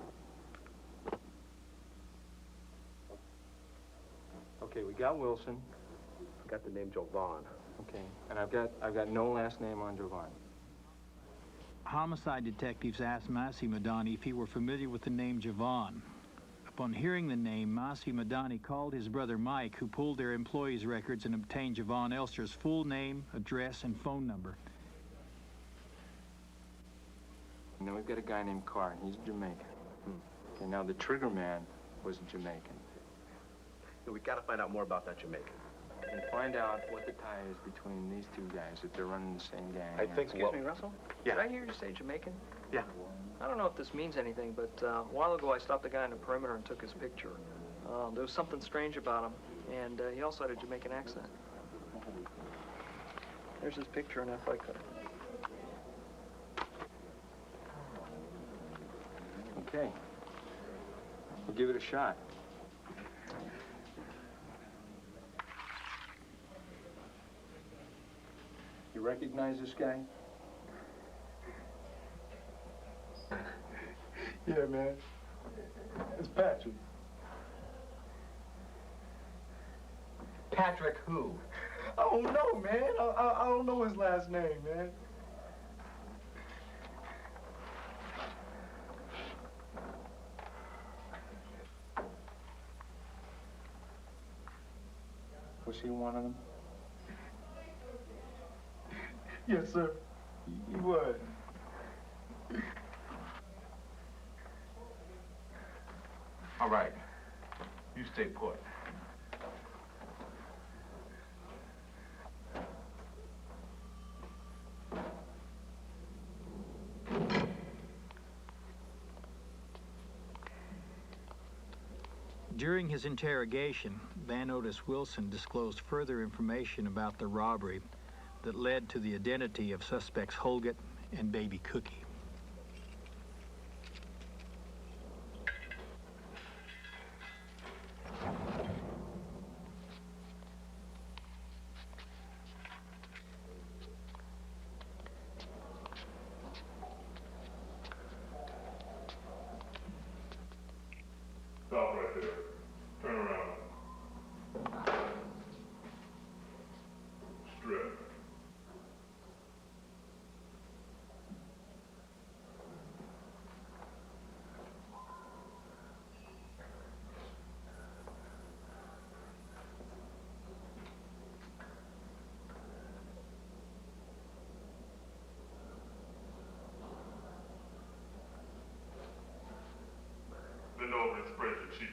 Okay, we got Wilson. Got the name Jovan. Okay, and I've got no last name on Jovan. Homicide detectives asked Masi Madani if he were familiar with the name Jovan. Upon hearing the name, Masi Madani called his brother Mike, who pulled their employees' records and obtained Jovan Elster's full name, address, and phone number. And then we've got a guy named Carr, and he's Jamaican. Okay, now the trigger man was Jamaican. We got to find out more about that Jamaican. And find out what the tie is between these two guys, if they're running the same gang. I think Excuse me, Russell? Yeah. Did I hear you say Jamaican? Yeah. I don't know if this means anything, but a while ago I stopped a guy on the perimeter and took his picture. There was something strange about him, and he also had a Jamaican accent. There's his picture, and if I could. Okay. We'll give it a shot. You recognize this guy? Yeah, man. It's Patrick. Patrick who? I don't know, man. I don't know his last name, man. Was he one of them? Yes, sir. He was. All right. You stay put. During his interrogation, Van Otis Wilson disclosed further information about the robbery that led to the identity of suspects Holgate and Baby Cookie. Stop right there. Turn around. Strip. Bend over and spread your cheeks.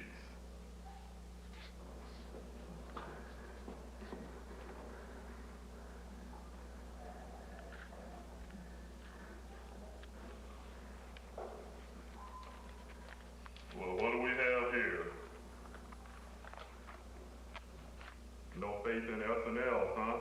Well, what do we have here? No faith in S&L, huh?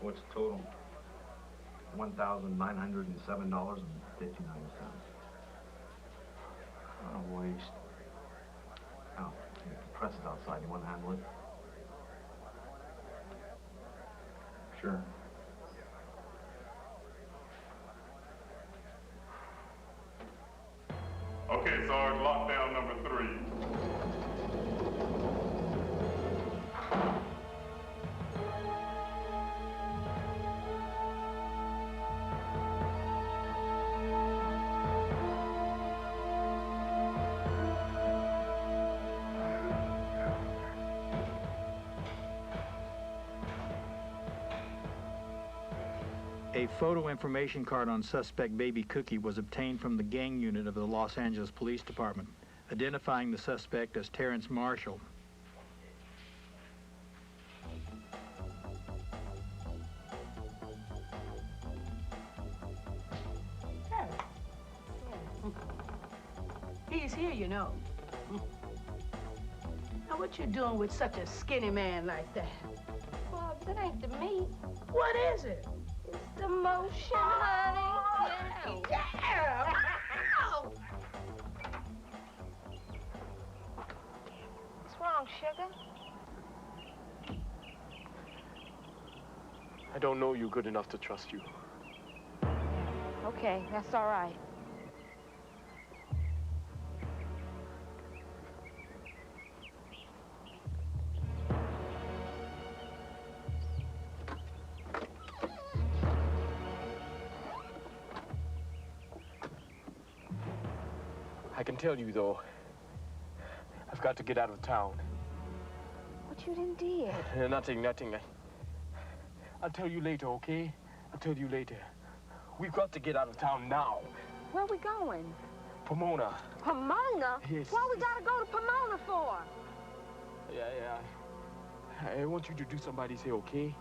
What's the total? $1,907.59. What a waste. Oh, the press is outside. You want to handle it? Sure. Sarge, lockdown number 3. A photo information card on suspect Baby Cookie was obtained from the gang unit of the Los Angeles Police Department, identifying the suspect as Terrence Marshall. He's here, you know. Now, what you doing with such a skinny man like that? Well, that ain't the meat. What is it? It's the motion, honey. Yeah! Ow! What's wrong, sugar? I don't know you good enough to trust you. Okay, that's all right. I can tell you, though, I've got to get out of town. What you done did? Nothing. I'll tell you later, okay? I'll tell you later. We've got to get out of town now. Where we going? Pomona. Pomona? Yes. Why we gotta go to Pomona for? Yeah. I want you to do somebody's hair, okay?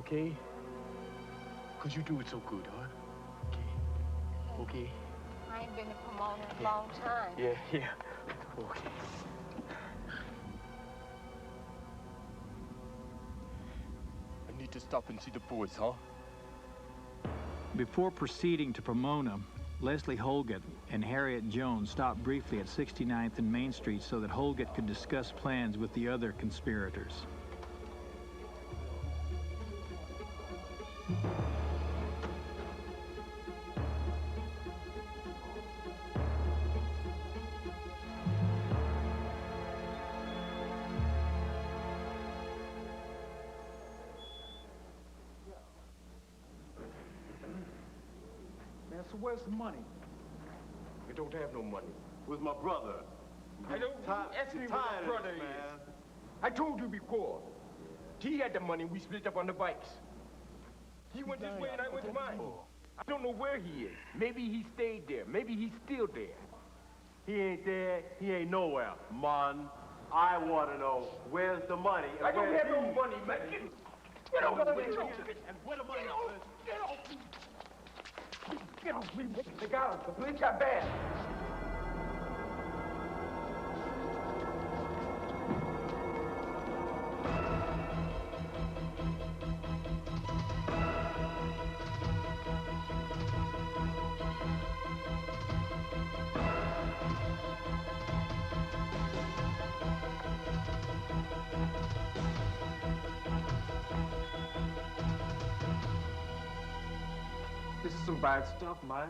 Okay? Because you do it so good, huh? Okay? I ain't been to Pomona in a long time. Yeah. Okay. I need to stop and see the boys, huh? Before proceeding to Pomona, Leslie Holgate and Harriet Jones stopped briefly at 69th and Main Street so that Holgate could discuss plans with the other conspirators. Man, so where's the money? We don't have no money. With my brother. I don't ask me what my brother is. I told you before. He had the money, we split up on the bikes. He went this way and I went mine. I don't know where he is. Maybe he stayed there. Maybe he's still there. He ain't there. He ain't nowhere. Man, I want to know where's the money. I don't have no money, man. Get off me. And where the money is? Get off me. Get off me. They got us. The police got bad. This is some bad stuff, man.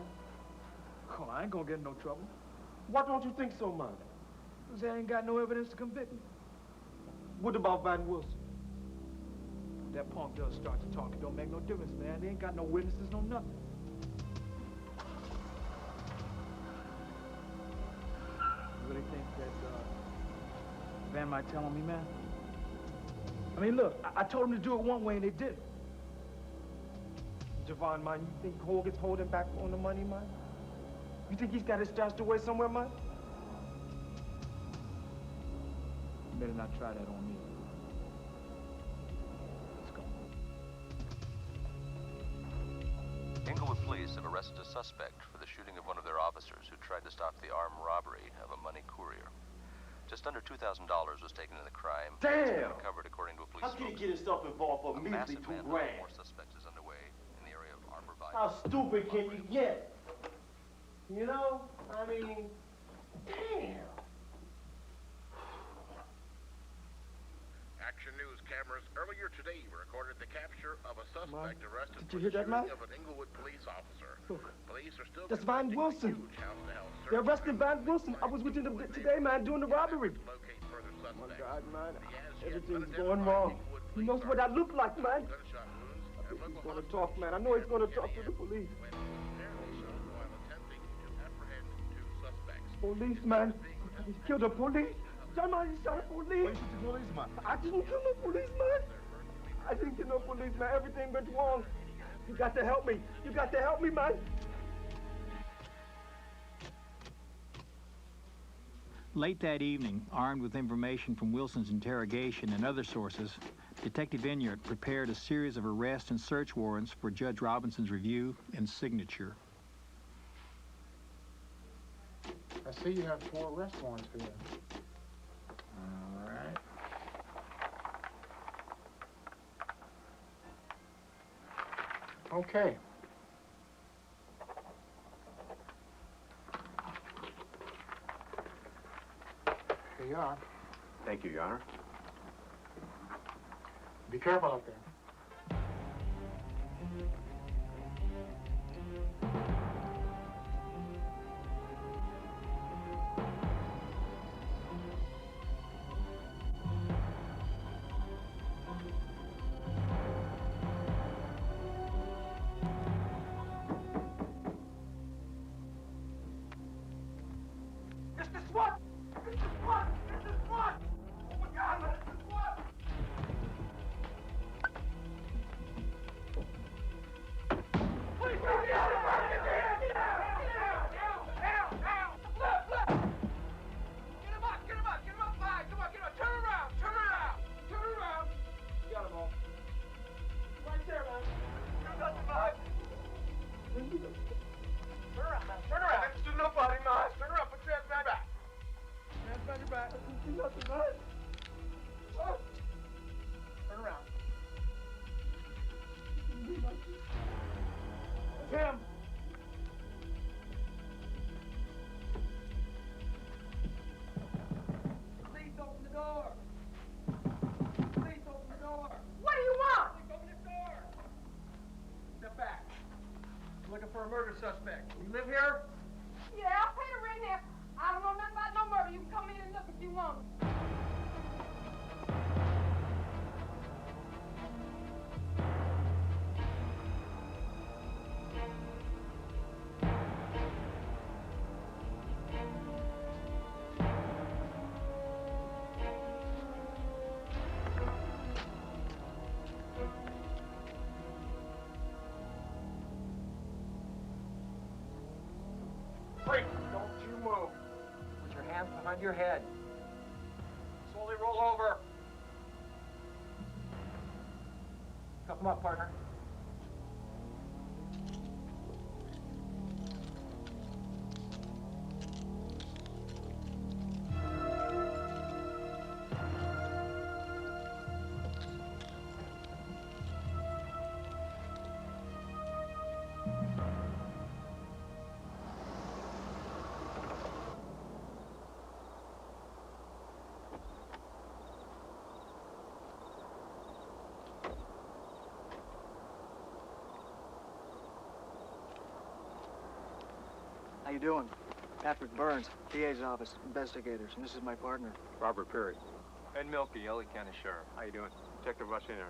Oh, I ain't gonna get in no trouble. Why don't you think so, man? Because they ain't got no evidence to convict me. What about Van Wilson? If that punk does start to talk, it don't make no difference, man. They ain't got no witnesses, no nothing. You really think that Van might tell on me, man? I mean, look, I told him to do it one way and they didn't. Javon, man, you think Hogan's holding back on the money, man? You think he's got it stashed away somewhere, man? You better not try that on me. Let's go. Inglewood police have arrested a suspect for the shooting of one of their officers who tried to stop the armed robbery of a money courier. Just under $2,000 was taken in the crime. Damn! It's been recovered according to a police How can he spokesman. get himself involved for A measly massive $2 manhunt grand? of more suspects is underway in the area of Arborvitae. How stupid can you get? You know? I mean, damn. Action News cameras earlier today were recorded the capture of a suspect arrested did you for hear the that, shooting man? of an Inglewood police officer. Look, Police are still that's Van conducting a Wilson. huge house-to-house search. They arrested Van Wilson. I was with him today, man, doing the robbery. Locate further Oh, my suspects. God, man. The as-yet Everything's unidentified going wrong. Inglewood He police knows what I look like, man. gunshot wounds I and think he's local going to talk, man. I know he's going to talk to the police. apparently so while attempting to apprehend two suspects. Police, man. He killed a police. Somebody shot a police. Policeman. I didn't kill no policeman. I didn't kill no policeman. Everything went wrong. You got to help me. You got to help me, man. Late that evening, armed with information from Wilson's interrogation and other sources, Detective Enyart prepared a series of arrest and search warrants for Judge Robinson's review and signature. I see you have 4 arrest warrants here. All right. Okay. Here you are. Thank you, Your Honor. Be careful out there. Mr. SWAT! Mr. SWAT! Mr. SWAT! Oh, my God, man. Mr. SWAT! Please, get out of here! Get out! Down! Left! Get him up, fine! Come on, get him up! Turn around! You got him all. Right there, man. You got the vibe. Turn around, man. Turn around. Let's do nobody, man. Turn around. Put your hands behind your back. Hands behind your back. You got the vibe. What? Turn around. That's him. Please open the door. Please open the door. What do you want? Please open the door. Step back. I'm looking for a murder suspect. You live here? Yeah, I'll pay the rent here. I don't know nothing about no murder. You can come in and look if you want. Wait, don't you move. Put your hands behind your head. Slowly roll over. Cuff him up, partner. How you doing? Patrick Burns, DA's office, investigators, and this is my partner. Robert Perry. Ed Milky, LA County Sheriff. How you doing? Detective Rush in there.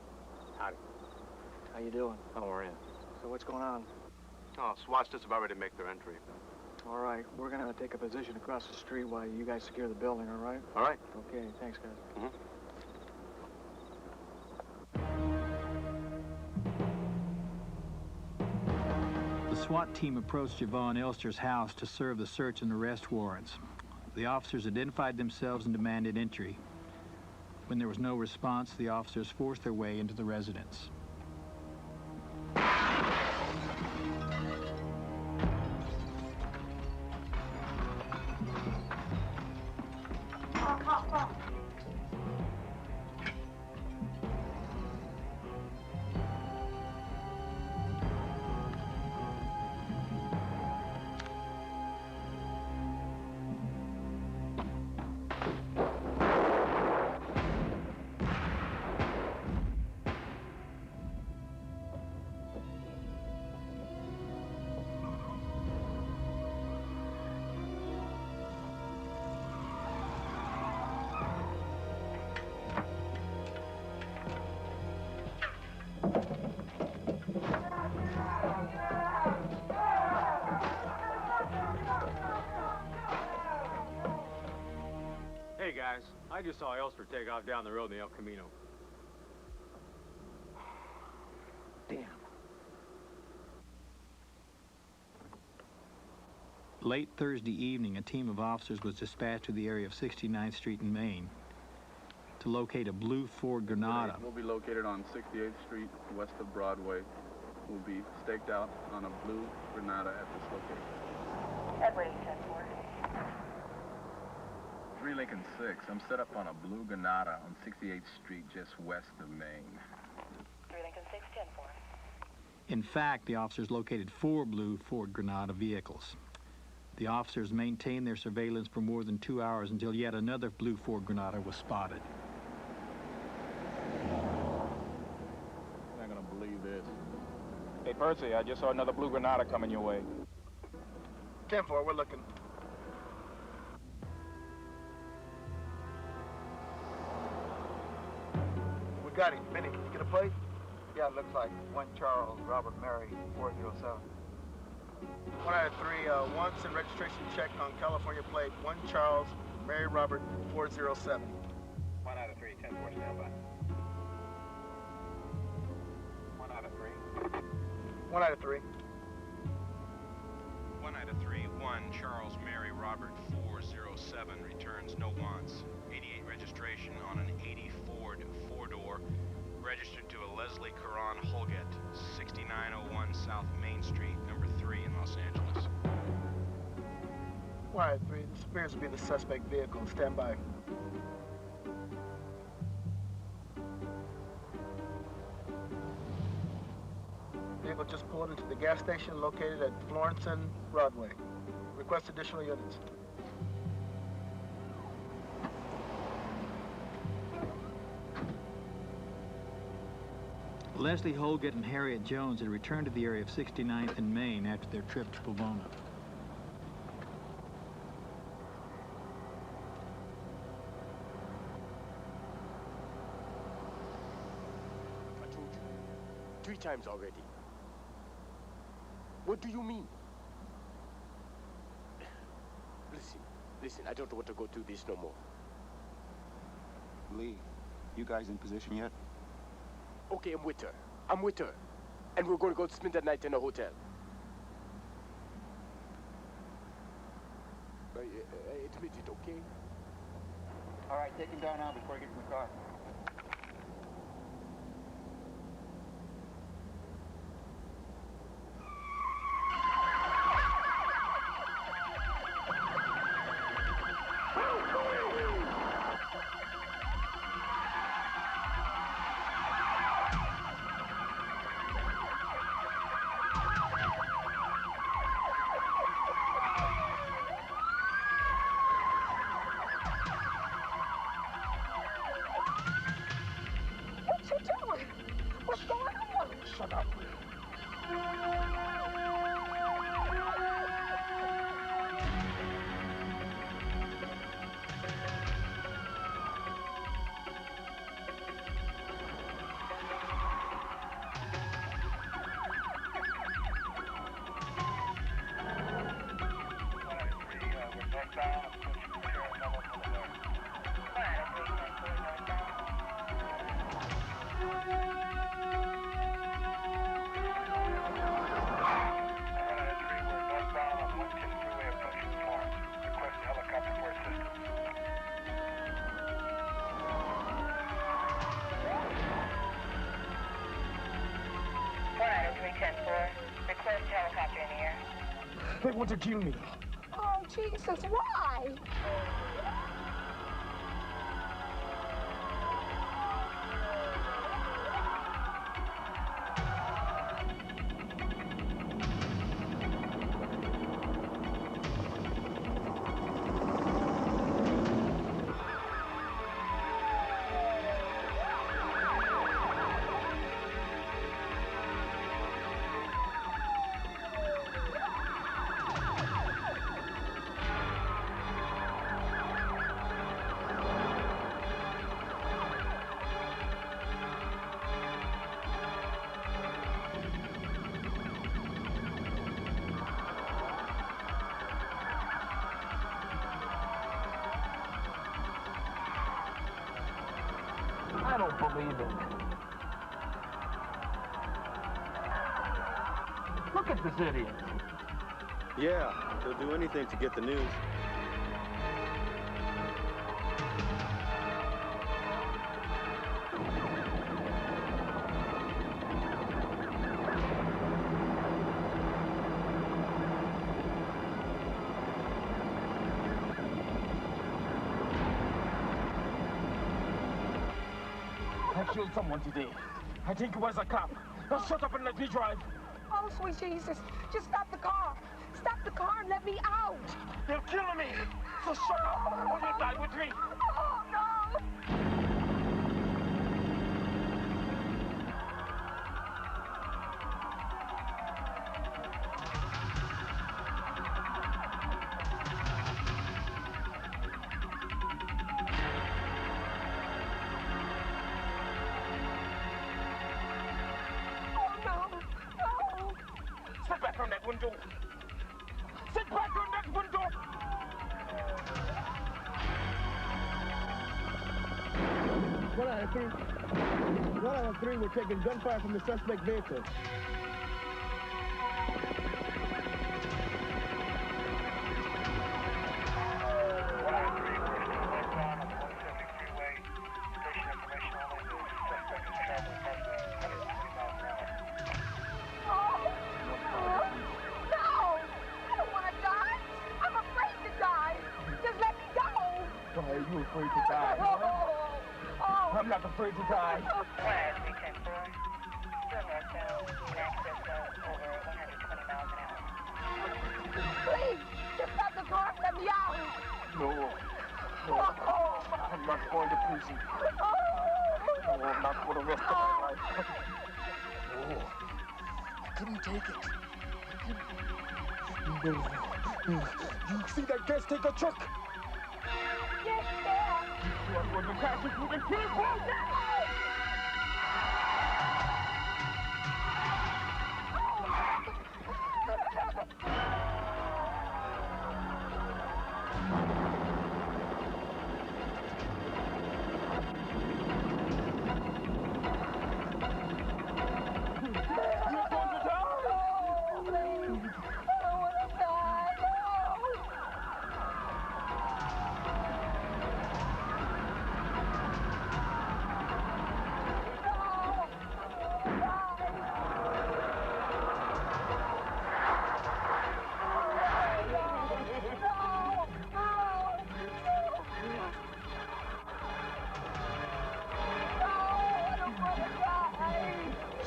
Howdy. How you doing? Oh, we're in. So what's going on? Oh, SWAT's just about ready to make their entry. All right, we're gonna take a position across the street while you guys secure the building, all right? All right. Okay, thanks, guys. Mm-hmm. The SWAT team approached Yvonne Elster's house to serve the search and arrest warrants. The officers identified themselves and demanded entry. When there was no response, the officers forced their way into the residence. I just saw Elster take off down the road in the El Camino. Damn. Late Thursday evening, a team of officers was dispatched to the area of 69th Street in Maine to locate a blue Ford Granada. We'll be located on 68th Street, west of Broadway. We'll be staked out on a blue Granada at this location. Edward 810-4. 3 Lincoln 6. I'm set up on a blue Granada on 68th Street, just west of Maine. 3 Lincoln 6, 10-4. In fact, the officers located 4 blue Ford Granada vehicles. The officers maintained their surveillance for more than 2 hours until yet another blue Ford Granada was spotted. I'm not gonna believe this. Hey, Percy, I just saw another blue Granada coming your way. 10-4, we're looking. We got him. Benny, can you get a plate? Yeah, it looks like 1 Charles Robert Mary 407. 1 out of 3. Once and registration check on California plate 1 Charles Mary Robert 407. 1 out of 3, 10-4, stand by. 1 out of 3. 1 out of 3. 1 out of 3, 1 Charles Mary Robert 407 returns no wants. 88 registration on an 80 Ford 4-door, registered to a Leslie Caron Holget, 6901 South Main Street, number 3 in Los Angeles. 1 out of 3. This appears to be the suspect vehicle. Stand by. Vehicle just pulled into the gas station located at Florence and Broadway. Request additional units. Leslie Holgett and Harriet Jones had returned to the area of 69th and Main after their trip to Pomona. I told you 3 times already. What do you mean? Listen, I don't want to go through this no more. Lee, you guys in position yet? Okay, I'm with her. And we're going to go spend the night in a hotel. Admit it, okay? All right, take him down now before he gets in the car. They want to kill me. Oh, Jesus, why? I don't believe it. Look at this idiot. Yeah, he'll do anything to get the news. I killed someone today. I think it was a cop. Now shut up and let me drive. Oh, sweet Jesus. Just stop the car. Stop the car and let me out. They're killing me. So shut up or you'll die with me. Oh, no. Sit back on that window. Sit back on that window. One out of three were taking gunfire from the suspect vehicle. Are you afraid to die? Huh? I'm not afraid to die. Class 310-4, still northbound, in excess of over 120 miles an hour. Please, just stop the car and let me out. No. I'm not going to prison. No, not for the rest of my life. No. I couldn't take it. No. You see that gas take a truck? Yes, Dad. You are going to crash into the people.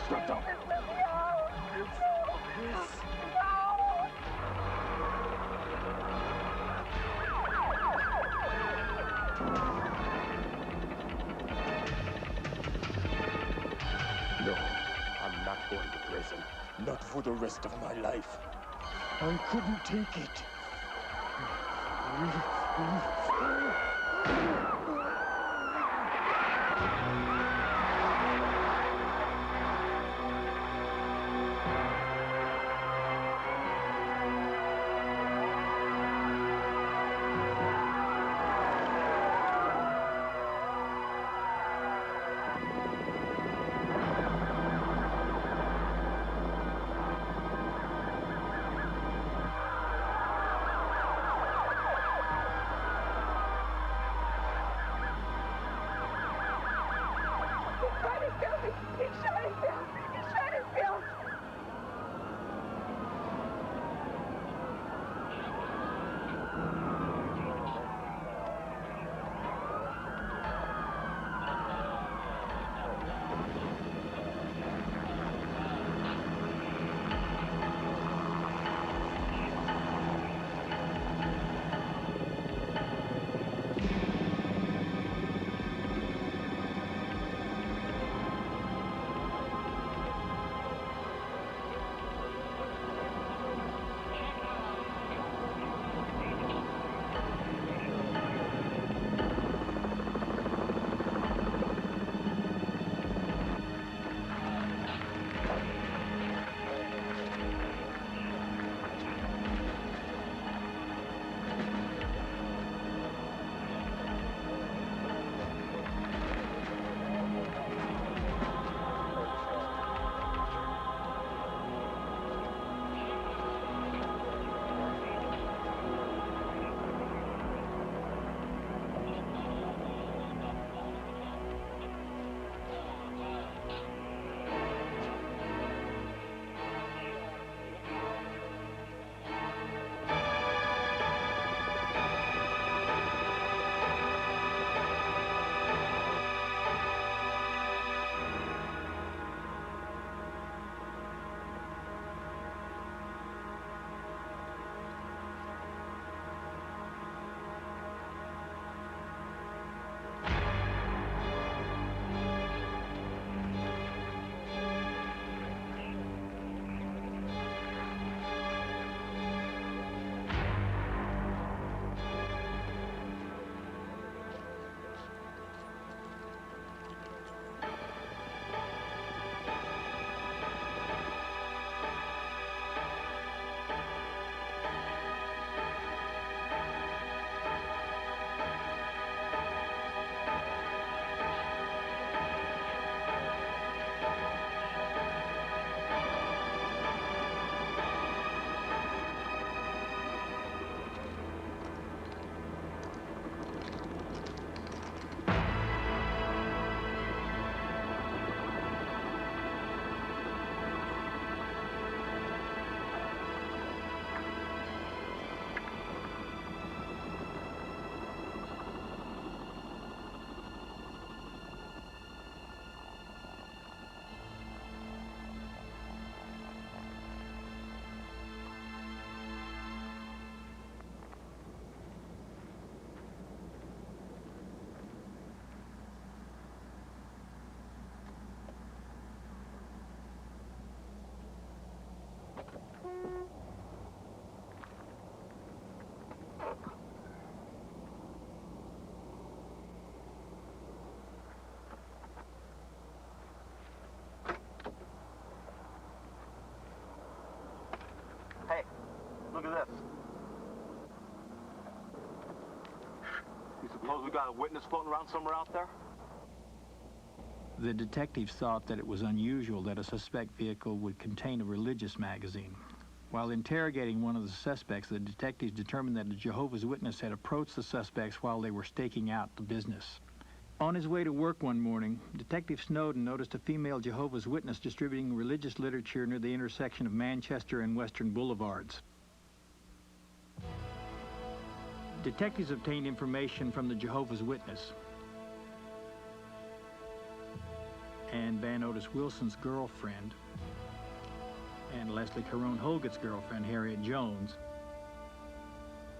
Shut up! No, I'm not going to prison. Not for the rest of my life. I couldn't take it. to this. You suppose we got a witness floating around somewhere out there? The detectives thought that it was unusual that a suspect vehicle would contain a religious magazine. While interrogating one of the suspects, the detectives determined that a Jehovah's Witness had approached the suspects while they were staking out the business. On his way to work one morning, Detective Snowden noticed a female Jehovah's Witness distributing religious literature near the intersection of Manchester and Western Boulevards. Detectives obtained information from the Jehovah's Witness and Van Otis Wilson's girlfriend and Leslie Caron Holgett's girlfriend, Harriet Jones,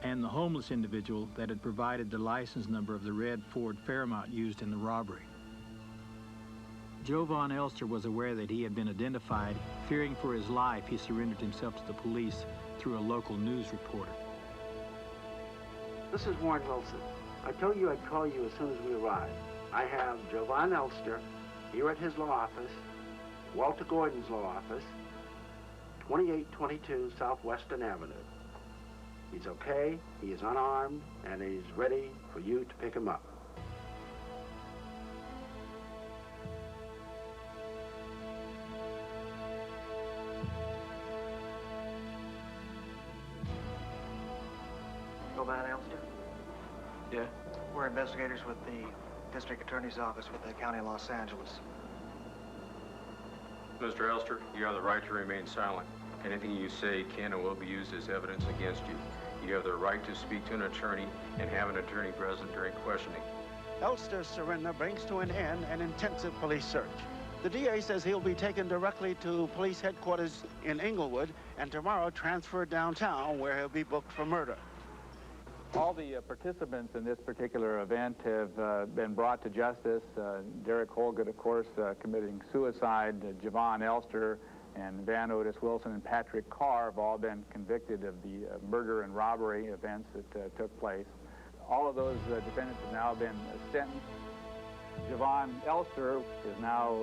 and the homeless individual that had provided the license number of the red Ford Fairmont used in the robbery. Joe Von Elster was aware that he had been identified. Fearing for his life, he surrendered himself to the police through a local news reporter. This is Warren Wilson. I told you I'd call you as soon as we arrive. I have Joe Von Elster here at his law office, Walter Gordon's law office, 2822 Southwestern Avenue. He's okay, he is unarmed, and he's ready for you to pick him up. Go Van Elster? Yeah? We're investigators with the District Attorney's Office with the County of Los Angeles. Mr. Elster, you have the right to remain silent. Anything you say can and will be used as evidence against you. You have the right to speak to an attorney and have an attorney present during questioning. Elster's surrender brings to an end an intensive police search. The DA says he'll be taken directly to police headquarters in Inglewood and tomorrow transferred downtown where he'll be booked for murder. All the participants in this particular event have been brought to justice. Derek Holgett, of course, committing suicide. Javon Elster and Van Otis Wilson and Patrick Carr have all been convicted of the murder and robbery events that took place. All of those defendants have now been sentenced. Javon Elster is now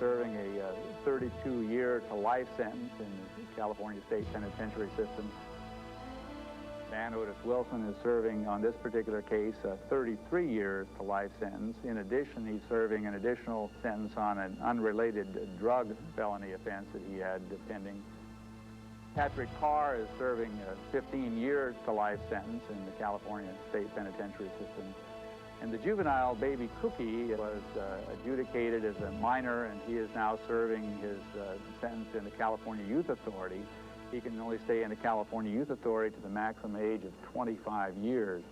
serving a 32-year to life sentence in the California State Penitentiary System. Van Otis Wilson is serving, on this particular case, 33 years to life sentence. In addition, he's serving an additional sentence on an unrelated drug felony offense that he had pending. Patrick Carr is serving 15 years to life sentence in the California State Penitentiary System. And the juvenile baby Cookie was adjudicated as a minor, and he is now serving his sentence in the California Youth Authority. He can only stay in the California Youth Authority to the maximum age of 25 years.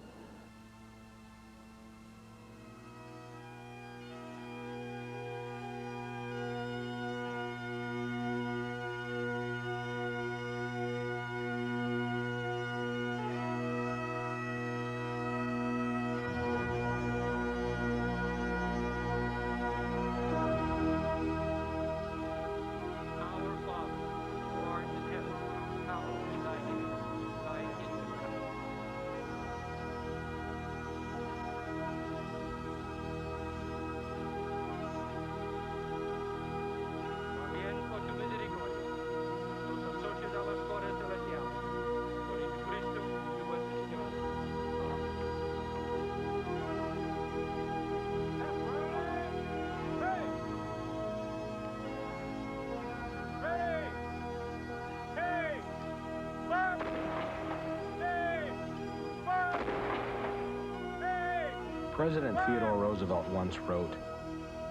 President Theodore Roosevelt once wrote,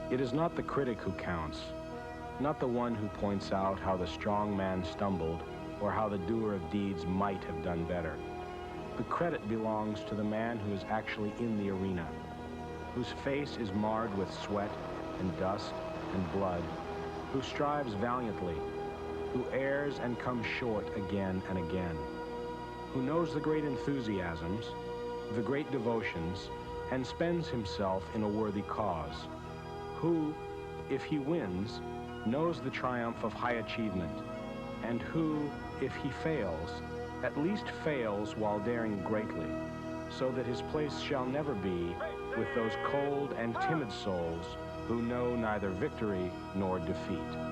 "It is not the critic who counts, not the one who points out how the strong man stumbled or how the doer of deeds might have done better. The credit belongs to the man who is actually in the arena, whose face is marred with sweat and dust and blood, who strives valiantly, who errs and comes short again and again, who knows the great enthusiasms, the great devotions, and spends himself in a worthy cause, who, if he wins, knows the triumph of high achievement, and who, if he fails, at least fails while daring greatly, so that his place shall never be with those cold and timid souls who know neither victory nor defeat."